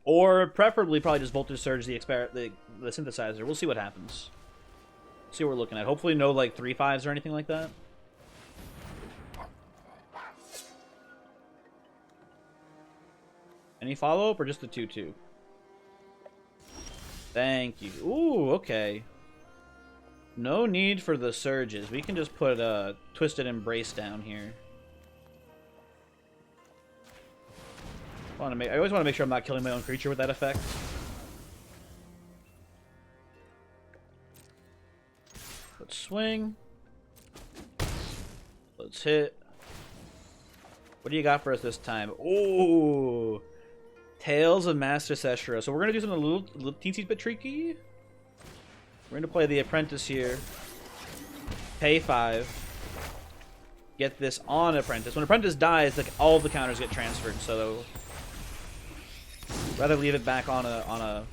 Or preferably probably just Voltage Surge the Synthesizer. We'll see what happens. See what we're looking at. Hopefully no like 3/5s or anything like that. Any follow-up or just a 2/2? Thank you. Ooh, okay. No need for the surges. We can just put a Twisted Embrace down here. I always want to make sure I'm not killing my own creature with that effect. Let's swing. Let's hit. What do you got for us this time? Ooh, Tales of Master Seshiro. So we're gonna do something a little teensy bit tricky. We're gonna play the Apprentice here. Pay 5. Get this on Apprentice. When Apprentice dies, like all of the counters get transferred. So rather leave it back on a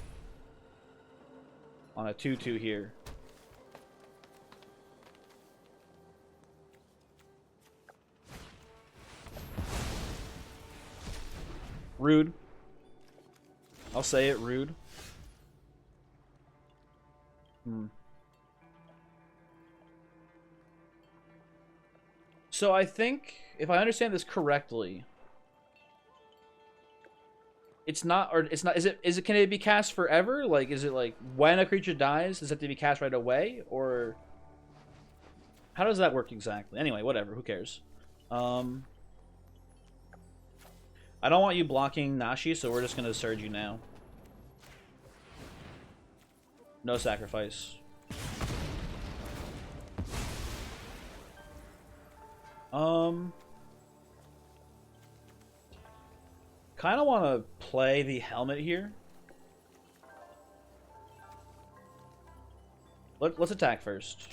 2/2 here. Rude. I'll say it, rude. So I think, if I understand this correctly, it's not, or it's not, can it be cast forever? Like, is it like, when a creature dies, does it have to be cast right away? Or, how does that work exactly? Anyway, whatever, who cares? I don't want you blocking Nashi, so we're just gonna surge you now. No sacrifice. Kind of want to play the helmet here. Let's attack first.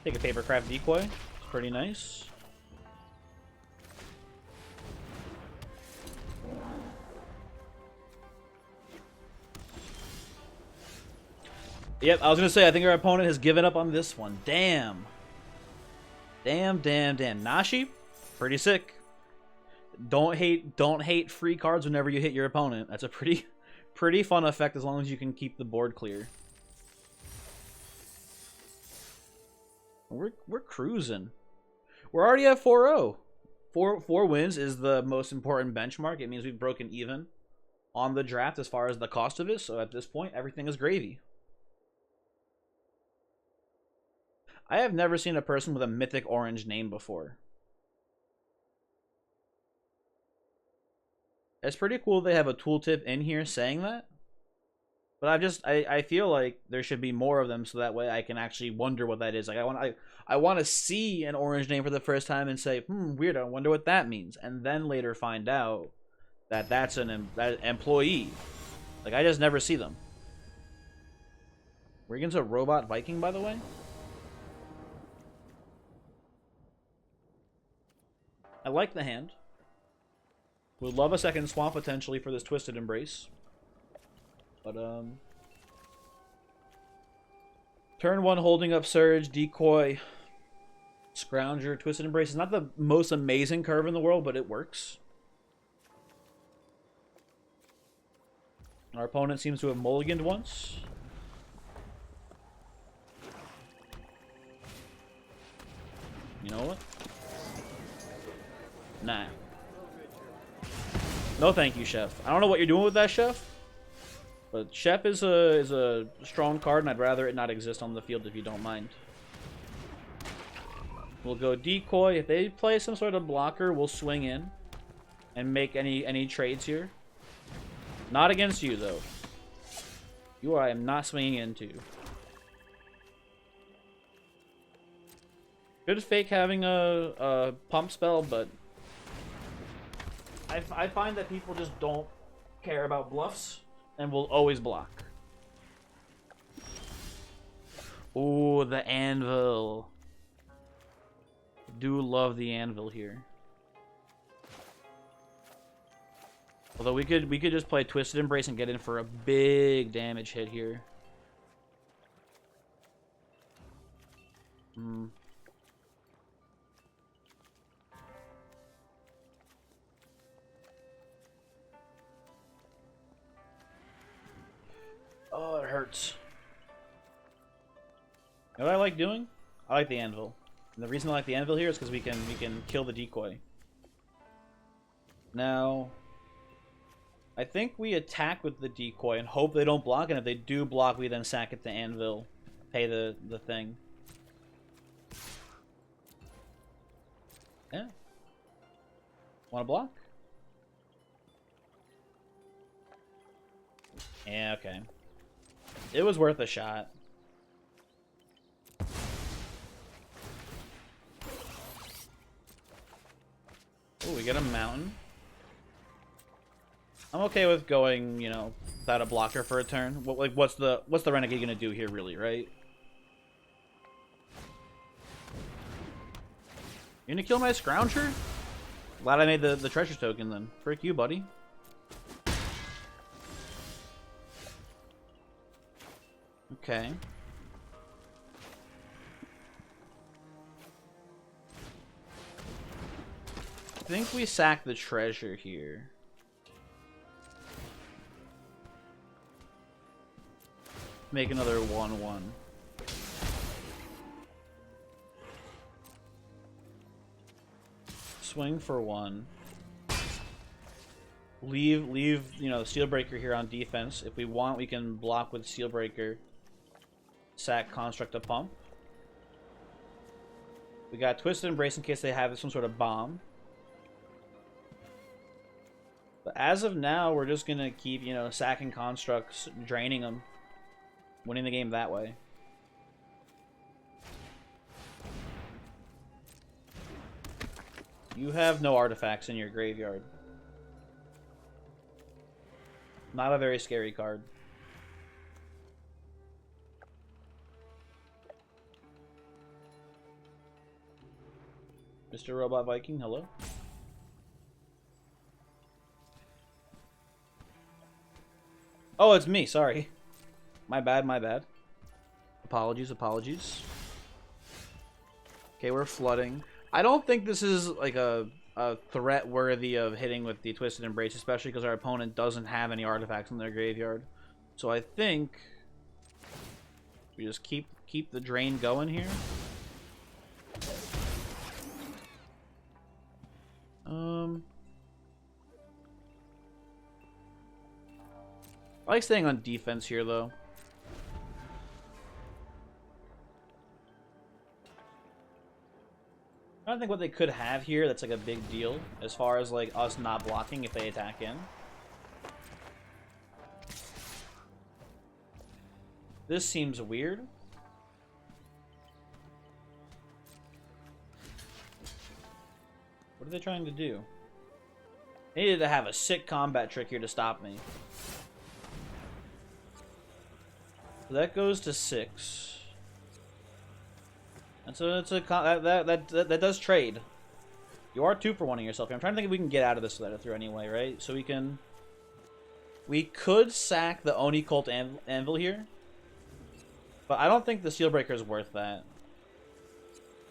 Take a papercraft decoy. It's pretty nice. Yep, I was going to say, I think our opponent has given up on this one. Damn. Damn. Nashi, pretty sick. Don't hate free cards whenever you hit your opponent. That's a pretty fun effect as long as you can keep the board clear. We're cruising. We're already at 4-0. Four wins is the most important benchmark. It means we've broken even on the draft as far as the cost of it. So at this point, everything is gravy. I have never seen a person with a mythic orange name before. It's pretty cool they have a tooltip in here saying that. But I feel like there should be more of them so that way I can actually wonder what that is. Like I want to see an orange name for the first time and say, weird, I wonder what that means. And then later find out that that's an employee. Like, I just never see them. We're against a robot Viking, by the way. I like the hand. Would love a second swamp potentially for this Twisted Embrace. But, turn 1 holding up Surge, Decoy, Scrounger, Twisted Embrace. It's not the most amazing curve in the world, but it works. Our opponent seems to have mulliganed once. You know what? Nah. No thank you, Chef. I don't know what you're doing with that, Chef. But Chef is a strong card, and I'd rather it not exist on the field if you don't mind. We'll go Decoy. If they play some sort of blocker, we'll swing in and make any trades here. Not against you, though. You I am not swinging into. Good fake having a pump spell, but I find that people just don't care about bluffs and will always block. Ooh, the anvil. Do love the anvil here. Although we could just play Twisted Embrace and get in for a big damage hit here. Oh, it hurts. You know what I like doing? I like the anvil. And the reason I like the anvil here is because we can kill the decoy. Now, I think we attack with the decoy and hope they don't block, and if they do block, we then sack it to anvil, pay the thing. Yeah. Want to block? Yeah, okay. It was worth a shot. Oh, we get a mountain. I'm okay with going, you know, without a blocker for a turn. What's the Renegade gonna do here, really, right? You gonna kill my Scrounger? Glad I made the treasure token then. Frick you, buddy. Okay. I think we sack the treasure here. Make another 1/1. Swing for 1. Leave, you know, Steelbreaker here on defense. If we want, we can block with Steelbreaker. Sack Construct a Pump. We got Twisted Embrace in case they have some sort of bomb. But as of now, we're just going to keep, you know, sacking constructs, draining them, winning the game that way. You have no artifacts in your graveyard. Not a very scary card. Mr. Robot Viking, hello? Oh, it's me, sorry. My bad, my bad. Apologies, apologies. Okay, we're flooding. I don't think this is like a threat worthy of hitting with the Twisted Embrace, especially because our opponent doesn't have any artifacts in their graveyard. So I think we just keep the drain going here. I like staying on defense here, though. I don't think what they could have here that's like a big deal as far as like us not blocking if they attack in. This seems weird. What are they trying to do? They needed to have a sick combat trick here to stop me. So that goes to 6. And so it's a that does trade. You are 2 for 1 yourself. I'm trying to think if we can get out of this letter through anyway, right? So we could sack the Oni Cult Anvil here, but I don't think the Steelbreaker is worth that.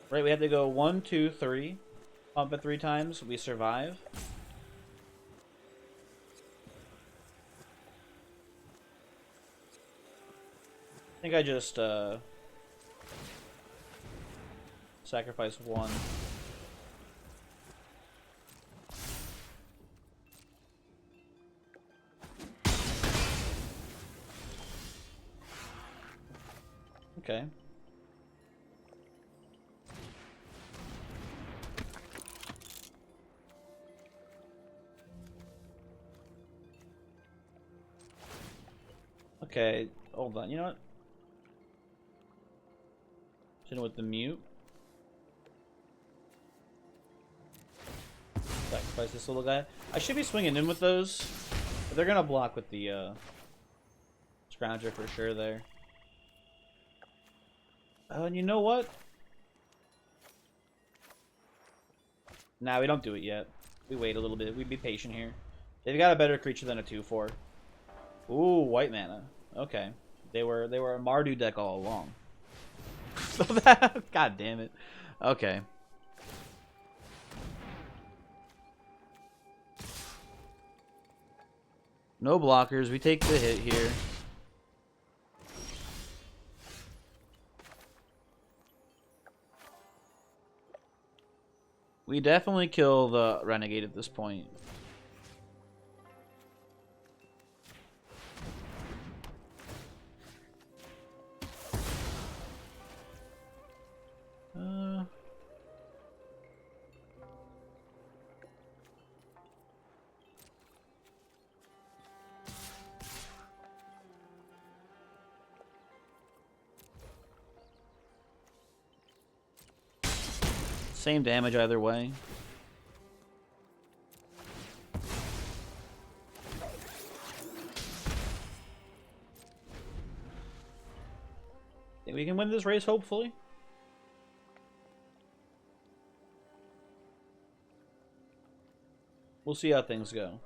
Right? We have to go 1, 2, 3, pump it 3 times. We survive. I think I just sacrifice 1. Okay. Okay, hold on. You know what? Sitting with the mute. Sacrifice this little guy. I should be swinging in with those, but they're gonna block with the Scrounger for sure there. And you know what? Nah, we don't do it yet. We wait a little bit. We'd be patient here. They've got a better creature than a 2/4. Ooh, white mana. Okay. They were a Mardu deck all along. God damn it. Okay. No blockers. We take the hit here. We definitely kill the Renegade at this point. Same damage either way. Think we can win this race, hopefully. We'll see how things go.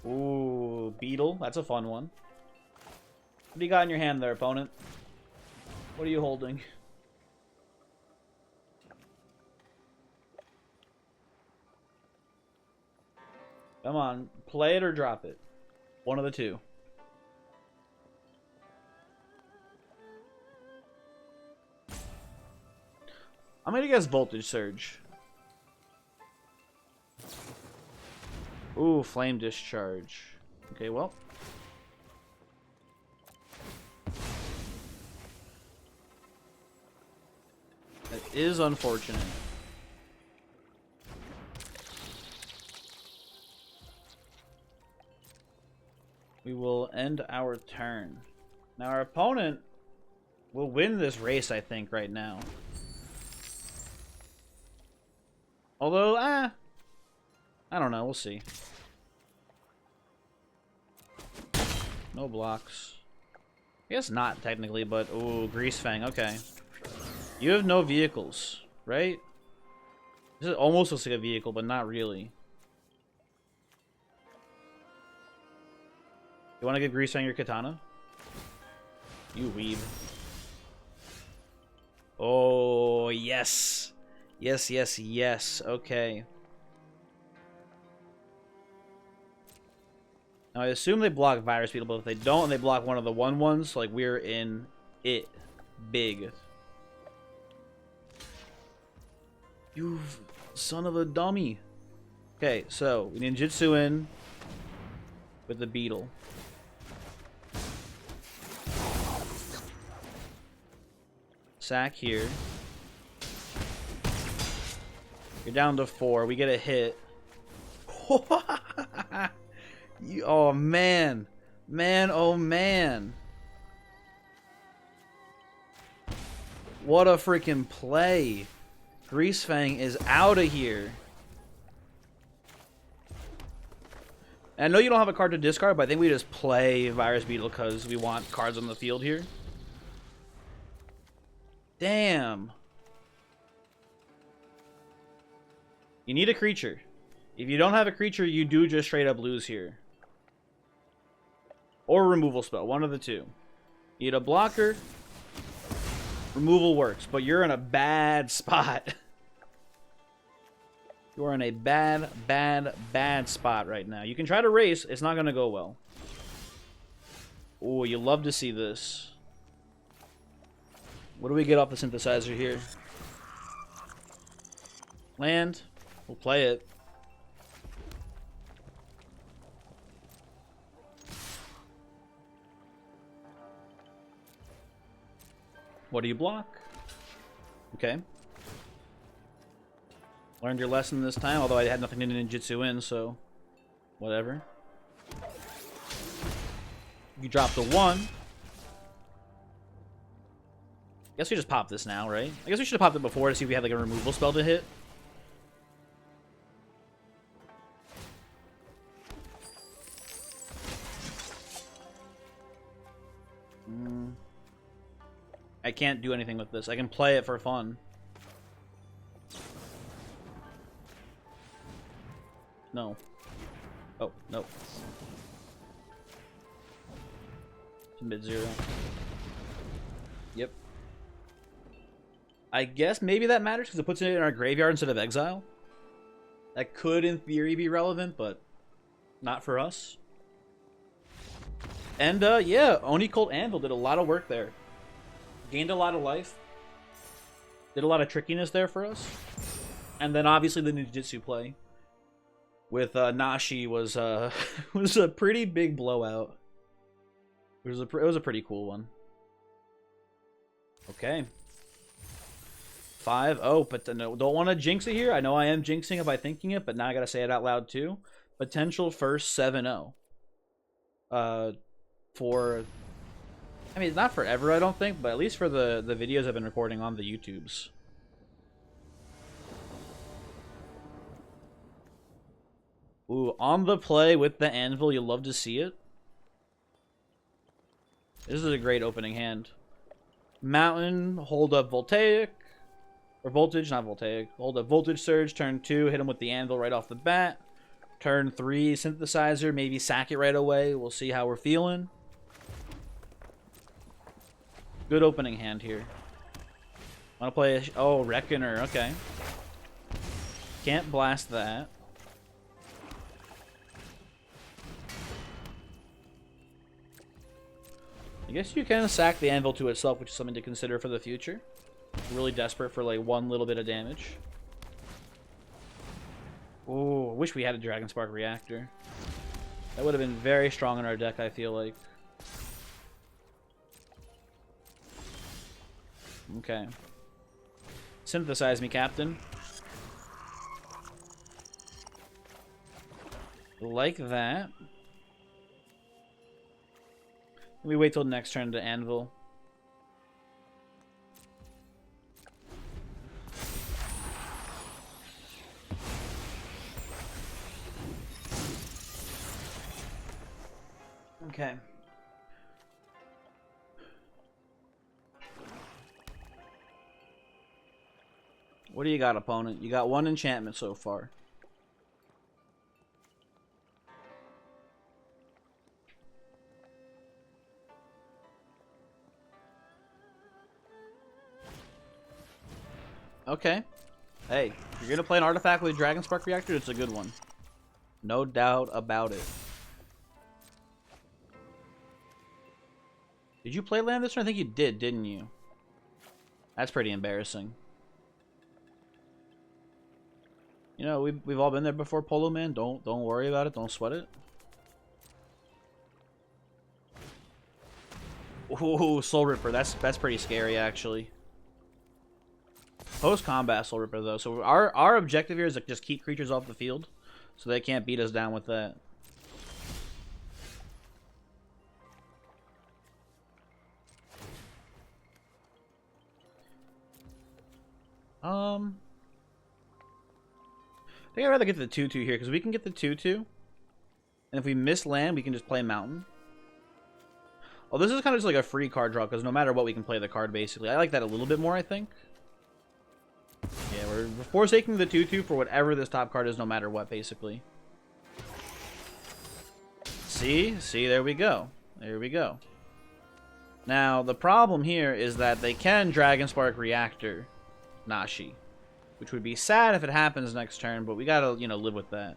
Ooh, Beetle. That's a fun one. What do you got in your hand there, opponent? What are you holding? Come on, play it or drop it. One of the two. I'm gonna guess Voltage Surge. Ooh, Flame Discharge. Okay, well. That is unfortunate. We will end our turn. Now our opponent will win this race, I think, right now. Although, I don't know. We'll see. No blocks. I guess not, technically, but... Ooh, Grease Fang. Okay. You have no vehicles, right? This almost looks like a vehicle, but not really. You want to give Grease Fang your katana? You weeb. Oh, yes. Yes, yes, yes. Okay. Now, I assume they block Virus Beetle, but if they don't, they block one of the 1/1s, like, we're in it big. You son of a dummy. Okay, so we ninjutsu in with the beetle. Sack here. You're down to 4. We get a hit. Oh, man. Man, oh, man. What a freaking play. Grease Fang is out of here. And I know you don't have a card to discard, but I think we just play Virus Beetle because we want cards on the field here. Damn. You need a creature. If you don't have a creature, you do just straight up lose here. Or removal spell, one of the two. You need a blocker. Removal works, but you're in a bad spot. You are in a bad, bad, bad spot right now. You can try to race. It's not going to go well. Oh, you love to see this. What do we get off the synthesizer here? Land. We'll play it. What do you block? Okay. Learned your lesson this time, although I had nothing to ninjutsu in, so whatever. You drop the 1. Guess we just pop this now, right? I guess we should have popped it before to see if we had like a removal spell to hit. I can't do anything with this. I can play it for fun. No. Oh, no. It's mid-0. Yep. I guess maybe that matters because it puts it in our graveyard instead of exile. That could, in theory, be relevant, but not for us. And, yeah, Oni Colt Anvil did a lot of work there. Gained a lot of life. Did a lot of trickiness there for us. And then, obviously, the ninjutsu play with Nashi was was a pretty big blowout. It was a pretty cool one. Okay. 5-0, but no, don't want to jinx it here. I know I am jinxing it by thinking it, but now I gotta say it out loud too. Potential first 7-0. For, I mean, it's not forever, I don't think, but at least for the videos I've been recording on the YouTubes. Ooh, on the play with the anvil, you'll love to see it. This is a great opening hand. Mountain, hold up Voltaic. Or Voltage, not Voltaic. Hold up Voltage Surge, turn 2, hit him with the anvil right off the bat. Turn 3, Synthesizer, maybe sack it right away. We'll see how we're feeling. Good opening hand here. Want to play oh, Reckoner, okay. Can't blast that. guess you can sack the anvil to itself, which is something to consider for the future. Really desperate for like one little bit of damage. Oh, I wish we had a Dragon Spark reactor. That would have been very strong in our deck, I feel like. Okay. Synthesize me, Captain. Like that. We wait till next turn to anvil. Okay. What do you got, opponent? You got one enchantment so far. Okay. Hey, if you're gonna play an artifact with a Dragon Spark reactor, it's a good one. No doubt about it. Did you play land this turn? I think you did, didn't you? That's pretty embarrassing. You know, we've all been there before, Polo Man. Don't worry about it. Don't sweat it. Ooh, Soul Ripper. That's pretty scary, actually. Post-combat Soul Ripper, though. So our objective here is to just keep creatures off the field, so they can't beat us down with that. I think I'd rather get the 2/2 here, because we can get the 2/2. And if we miss land, we can just play Mountain. Oh, this is kind of just like a free card draw, because no matter what, we can play the card, basically. I like that a little bit more, I think. Yeah, we're forsaking the 2/2 for whatever this top card is, no matter what, basically. See, there we go. There we go. Now, the problem here is that they can Dragon Spark Reactor Nashi, which would be sad if it happens next turn, but we gotta, you know, live with that.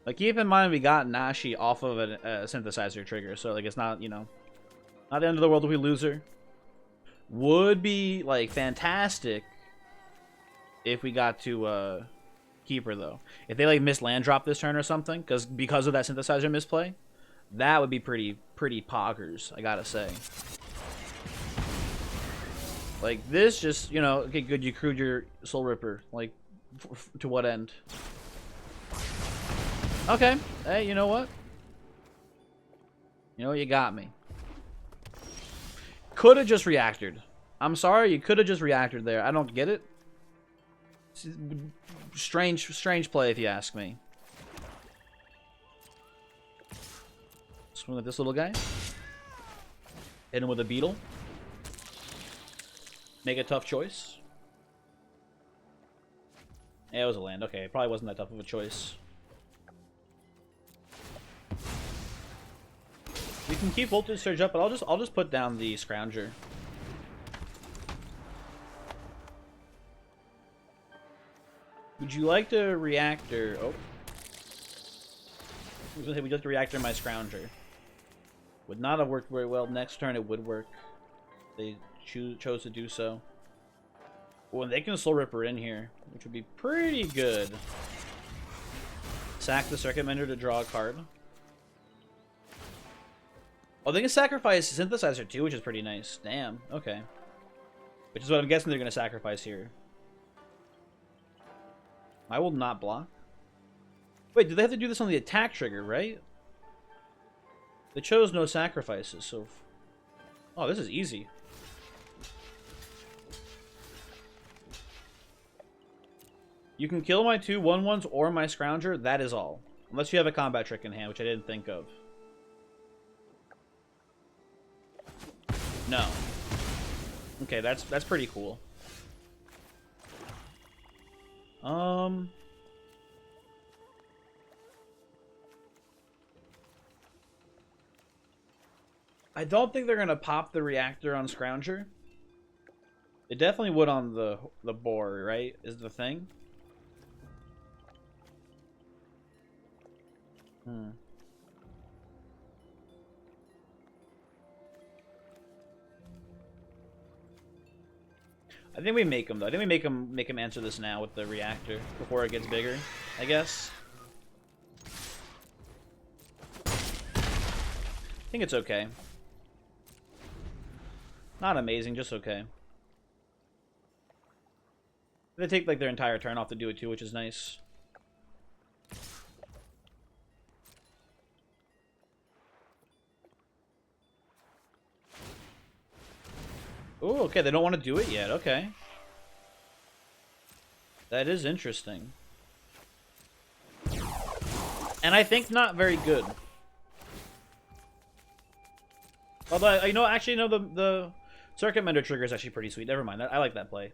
Like, keep in mind we got Nashi off of a synthesizer trigger, so like it's not, you know, not the end of the world if we lose her. Would be like fantastic if we got to keep her, though. If they like miss land drop this turn or something, because of that synthesizer misplay, that would be pretty poggers, I gotta say. Like this, just, you know, okay, good, you crewed your Soul Ripper. Like, to what end? Okay, hey, you know what? You know, you got me. Could have just reacted. I'm sorry, you could have just reacted there. I don't get it. Strange play, if you ask me. Swing with this little guy. Hit him with a beetle. Make a tough choice. Yeah, it was a land. Okay, it probably wasn't that tough of a choice. We can keep Voltage Surge up, but I'll just put down the Scrounger. Would you like to reactor? Oh, I was gonna say, would you like to reactor my Scrounger? Would not have worked very well. Next turn it would work. They chose to do so. Oh, and they can Soul Ripper in here, which would be pretty good. Sack the Circuit Mender to draw a card. Oh, they can sacrifice Synthesizer too, which is pretty nice. Damn, okay. Which is what I'm guessing they're going to sacrifice here. I will not block. Wait, do they have to do this on the attack trigger, right? They chose no sacrifices, so... Oh, this is easy. You can kill my 2 1/1s or my Scrounger, that is all. Unless you have a combat trick in hand, which I didn't think of. No. Okay, that's pretty cool. I don't think they're gonna pop the reactor on Scrounger. It definitely would on the board, right? Is the thing. Hmm. I think we make him though. I think we make him answer this now with the reactor before it gets bigger. I guess. I think it's okay. Not amazing, just okay. They take like their entire turn off to do it too, which is nice. Oh, okay. They don't want to do it yet. Okay. That is interesting. And I think not very good. Although, you know, actually, no, the Circuit Mender trigger is actually pretty sweet. Never mind. I like that play.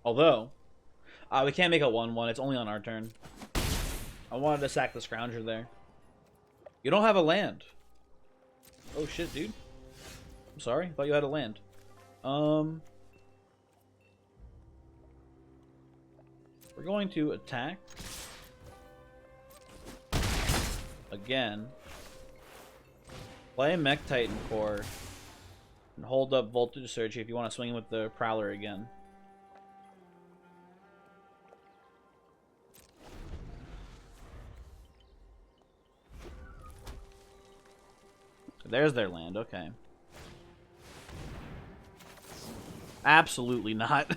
Although, we can't make a 1-1. It's only on our turn. I wanted to sack the Scrounger there. You don't have a land. Oh, shit, dude. I'm sorry. I thought you had a land. We're going to attack. Again. Play Mech Titan Core. And hold up Voltage Surge if you want to swing with the Prowler again. There's their land, okay. Absolutely not.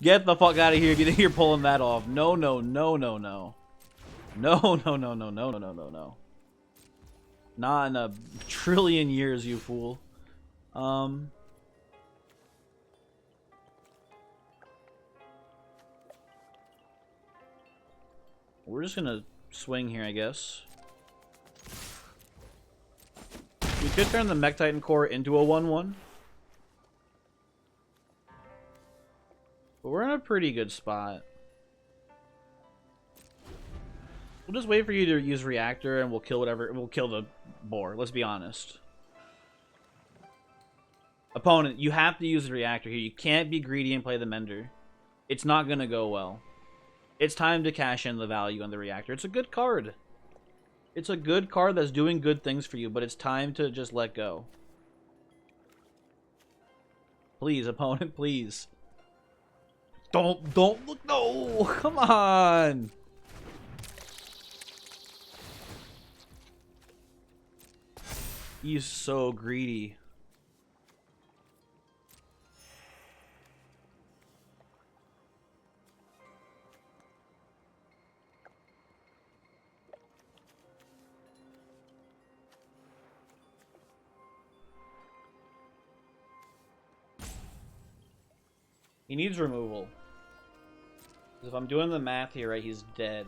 Get the fuck out of here if you think you're pulling that off. No, no, no, no, no. No, no, no, no, no, no, no, no, no. Not in a trillion years, you fool. We're just gonna swing here, I guess. We could turn the Mech Titan Core into a 1-1. But we're in a pretty good spot. We'll just wait for you to use Reactor and we'll kill whatever. We'll kill the boar, let's be honest. Opponent, you have to use the Reactor here. You can't be greedy and play the Mender. It's not gonna go well. It's time to cash in the value on the Reactor. It's a good card. It's a good card that's doing good things for you, but it's time to just let go. Please, opponent, please. Don't look, no! Come on! He's so greedy. He needs removal. If I'm doing the math here right, he's dead.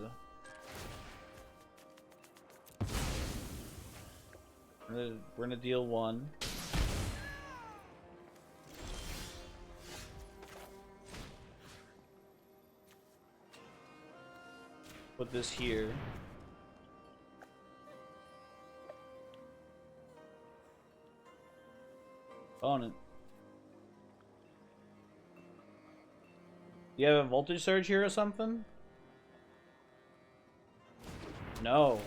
We're gonna deal 1. Put this here. Opponent. Do you have a Voltage Surge here or something? No.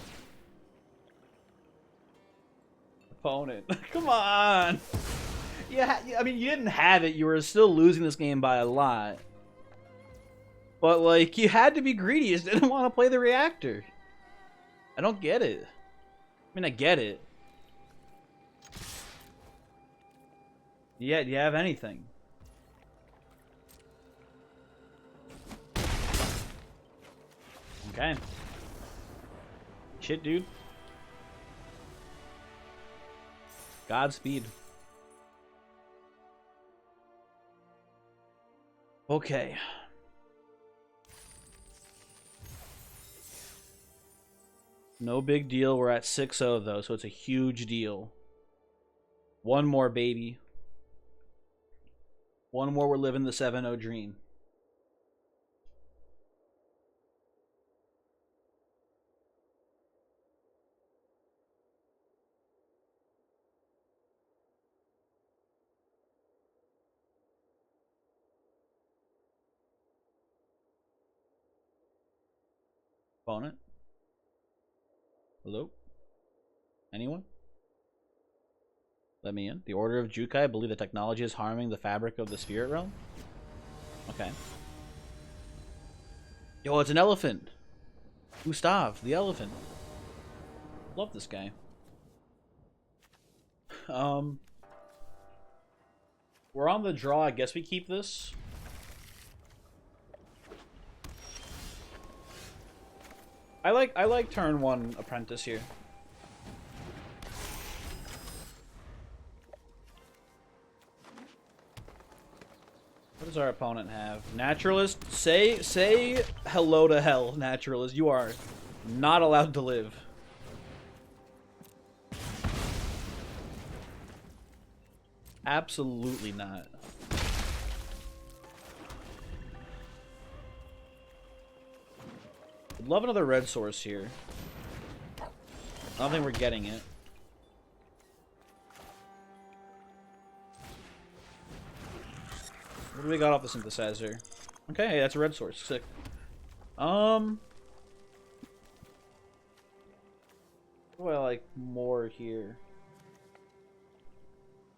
Opponent. Come on! Yeah, I mean, you didn't have it. You were still losing this game by a lot. But, like, you had to be greedy. You just didn't want to play the Reactor. I don't get it. I mean, I get it. Yeah, do you have anything? Okay. Shit, dude. Godspeed. Okay. No big deal. We're at 6-0 though, so it's a huge deal. One more, baby. One more, we're living the 7-0 dream. Opponent? Hello? Anyone? Let me in. The Order of Jukai believe the technology is harming the fabric of the spirit realm? Okay. Yo, it's an elephant! Gustav, the elephant. Love this guy. We're on the draw. I guess we keep this. I like turn 1 apprentice here. What does our opponent have? Naturalist, say hello to hell, Naturalist. You are not allowed to live. Absolutely not. I'd love another red source here. I don't think we're getting it. What do we got off the synthesizer? Okay, that's a red source. Sick. What do I like more here?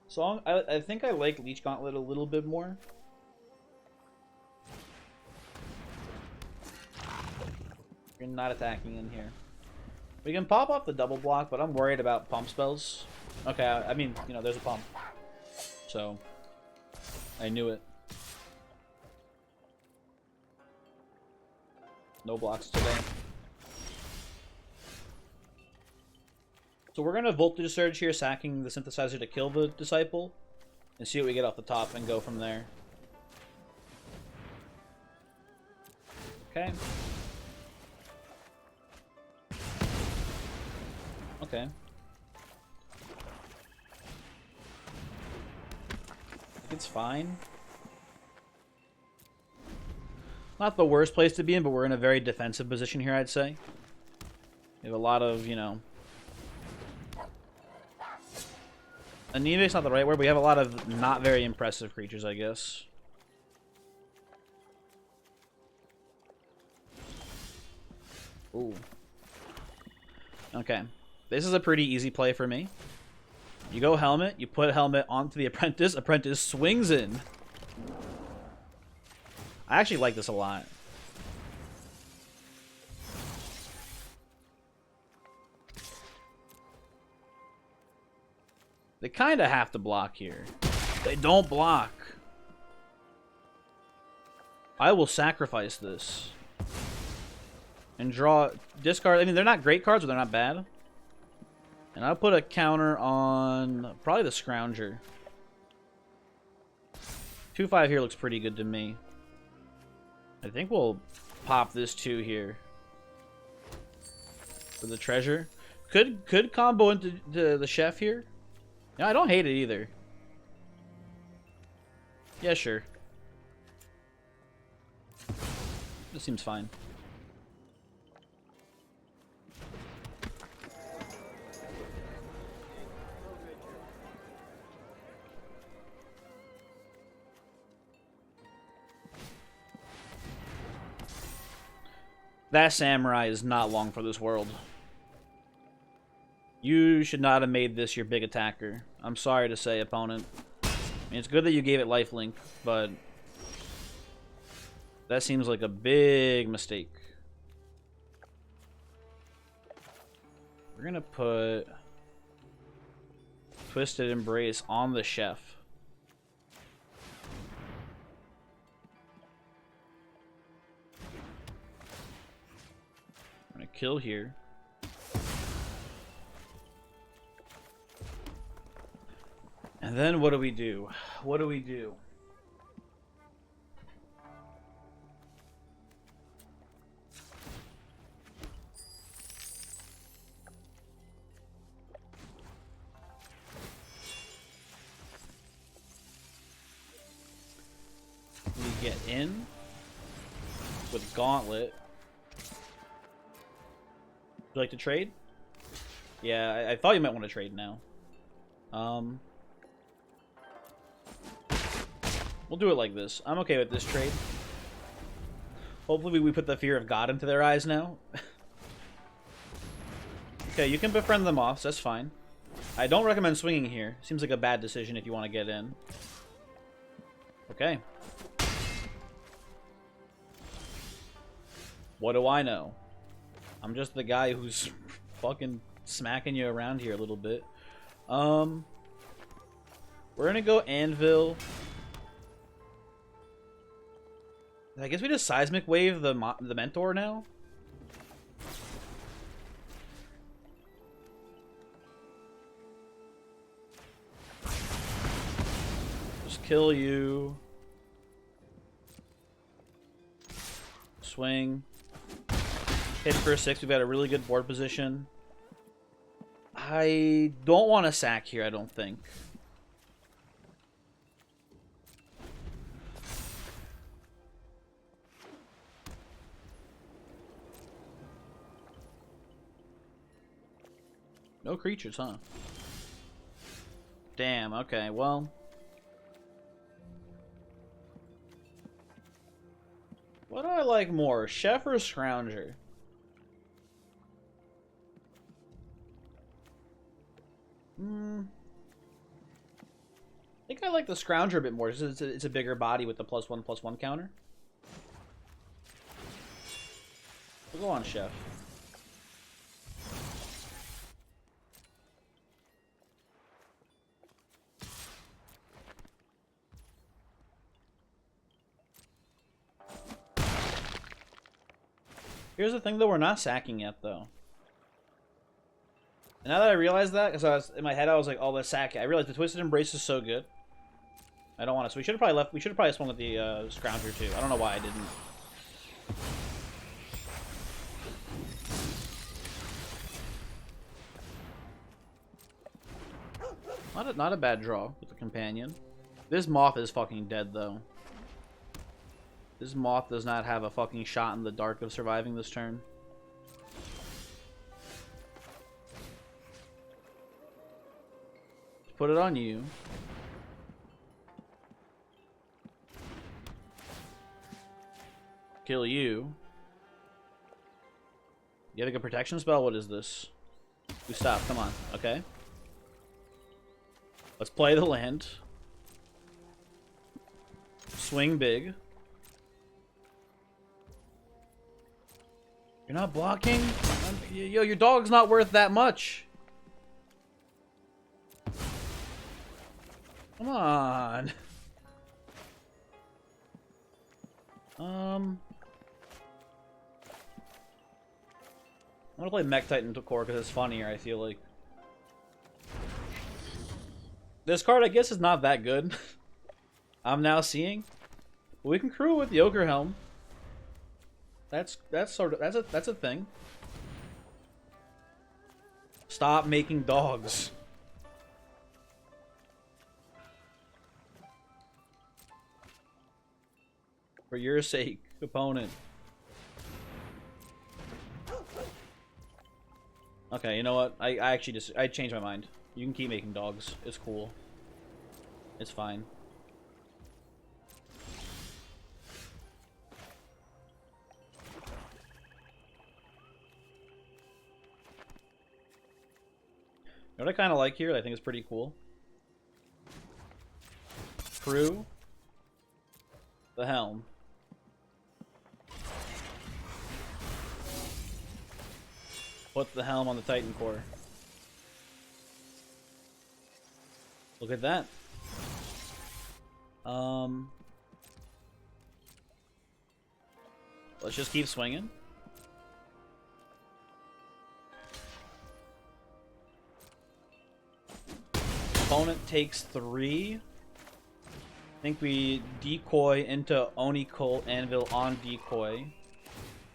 Song, I think I like Leech Gauntlet a little bit more. You're not attacking in here. We can pop off the double block, but I'm worried about pump spells. Okay, I mean, you know, there's a pump. So, I knew it. No blocks today. So we're going to Voltage Surge here, sacking the Synthesizer to kill the Disciple. And see what we get off the top and go from there. Okay. Okay. I think it's fine. Not the worst place to be in, but we're in a very defensive position here, I'd say. We have a lot of, you know... Anemic's not the right word, but we have a lot of not very impressive creatures, I guess. Ooh. Okay. This is a pretty easy play for me. You go Helmet, you put Helmet onto the Apprentice, Apprentice swings in. I actually like this a lot. They kind of have to block here. They don't block. I will sacrifice this. And draw... Discard... I mean, they're not great cards, but they're not bad. And I'll put a counter on... Probably the Scrounger. 2/5 here looks pretty good to me. I think we'll pop this 2 here. For the treasure. Could combo into the chef here. No, I don't hate it either. Yeah, sure. This seems fine. That samurai is not long for this world. You should not have made this your big attacker. I'm sorry to say, opponent. I mean, it's good that you gave it lifelink, but that seems like a big mistake. We're gonna put Twisted Embrace on the chef. I'm gonna kill here. And then what do we do? What do we do? We get in with Gauntlet. Would you like to trade? Yeah, I thought you might want to trade now. We'll do it like this. I'm okay with this trade. Hopefully we put the fear of God into their eyes now. Okay, you can befriend them off, so that's fine. I don't recommend swinging here. Seems like a bad decision if you want to get in. Okay. What do I know? I'm just the guy who's fucking smacking you around here a little bit. We're gonna go Anvil. I guess we just Seismic Wave the Mentor now? Just kill you. Swing. Hit for a 6. We've got a really good board position. I don't want to sack here, I don't think. No creatures, huh? Damn, okay, well. What do I like more, Chef or Scrounger? I think I like the Scrounger a bit more. It's a bigger body with the +1/+1 counter. We'll go on Chef. Here's the thing, though, we're not sacking yet, though. And now that I realize that, because in my head I was like, "Oh, let's sack it." I realized the Twisted Embrace is so good. I don't want to. So we should have probably left. We should have probably swung with the Scrounger too. I don't know why I didn't. Not a bad draw with the Companion. This Moth is fucking dead, though. This Moth does not have a fucking shot in the dark of surviving this turn. Put it on you. Kill you. You have like a protection spell? What is this? We stop, come on. Okay. Let's play the land. Swing big. You're not blocking? Yo, your dog's not worth that much. Come on. I'm gonna play Mech Titan to core because it's funnier, I feel like. This card, I guess, is not that good. I'm now seeing. But we can crew with the Ochre Helm. That's a thing. Stop making dogs. For your sake, opponent. Okay, you know what? I actually just I changed my mind. You can keep making dogs. It's cool. It's fine. You know what I kind of like here? I think it's pretty cool. Crew the Helm. Put the Helm on the Titan core. Look at that. Let's just keep swinging. Opponent takes 3. I think we decoy into Oni Cult Anvil on decoy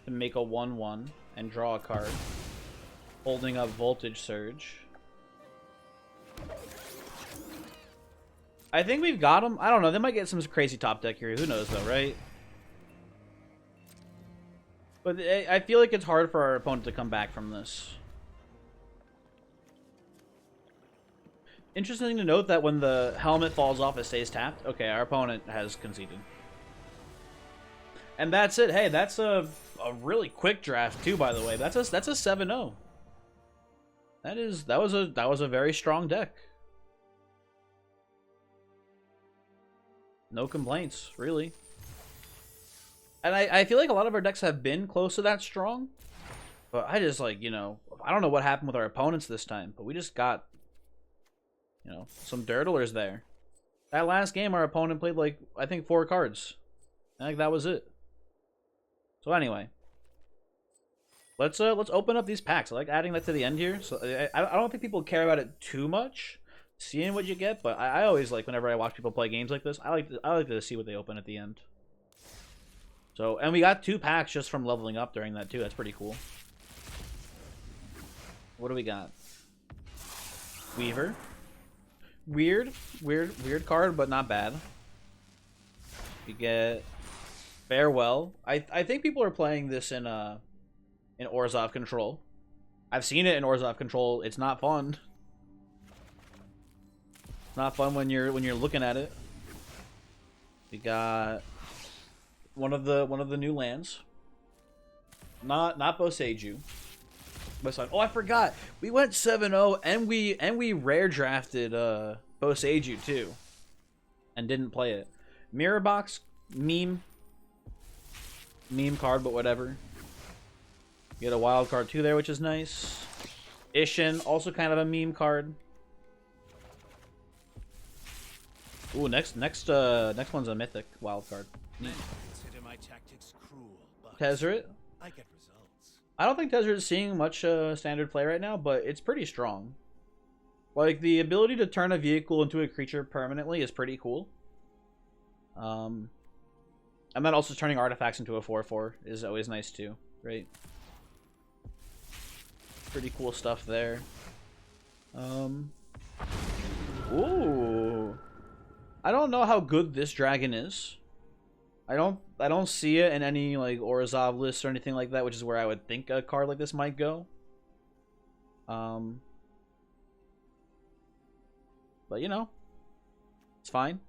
to make a 1/1 and draw a card. Holding up Voltage Surge. I think we've got him. I don't know. They might get some crazy top deck here. Who knows, though, right? But I feel like it's hard for our opponent to come back from this. Interesting to note that when the helmet falls off, it stays tapped. Okay, our opponent has conceded. And that's it. Hey, that's a really quick draft, too, by the way. That's a 7-0. That was a very strong deck. No complaints, really. And I feel like a lot of our decks have been close to that strong. But I just, like, you know, I don't know what happened with our opponents this time, but we just got, you know, some dirtlers there. That last game, our opponent played, like, I think 4 cards. I think that was it. So anyway, let's open up these packs. I like adding that to the end here. So I don't think people care about it too much, seeing what you get. But I always like, whenever I watch people play games like this, I like to see what they open at the end. So, and we got 2 packs just from leveling up during that too. That's pretty cool. What do we got? Weaver. Weird card, but not bad. We get Farewell. I think people are playing this in Orzhov Control. I've seen it in Orzhov Control. It's not fun. Not fun when you're looking at it. We got one of the new lands. Not Boseiju. Oh, I forgot. We went 7-0 and we rare drafted Boseiju too, and didn't play it. Mirror Box meme card, but whatever. You get a wild card too there, which is nice. Ishin, also kind of a meme card. Ooh, next one's a mythic wild card. Neat. Tezzeret. I don't think Tezzeret is seeing much standard play right now, but it's pretty strong. Like, the ability to turn a vehicle into a creature permanently is pretty cool. And then also turning artifacts into a 4/4 is always nice too, right? Pretty cool stuff there. Ooh. I don't know how good this dragon is. I don't see it in any, like, Orzhov lists or anything like that, which is where I would think a card like this might go. But you know, it's fine.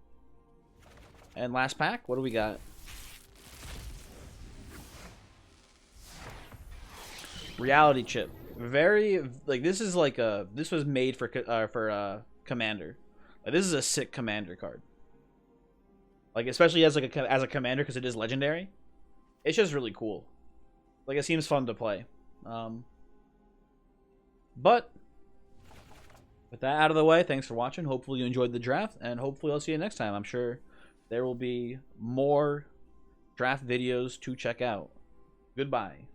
And last pack, what do we got? Reality Chip. Very, like, this is like this was made for Commander. Like, this is a sick Commander card. Like, especially as like as a Commander, because it is legendary. It's just really cool. Like, it seems fun to play. But with that out of the way, thanks for watching. Hopefully you enjoyed the draft, and hopefully I'll see you next time. I'm sure there will be more draft videos to check out. Goodbye.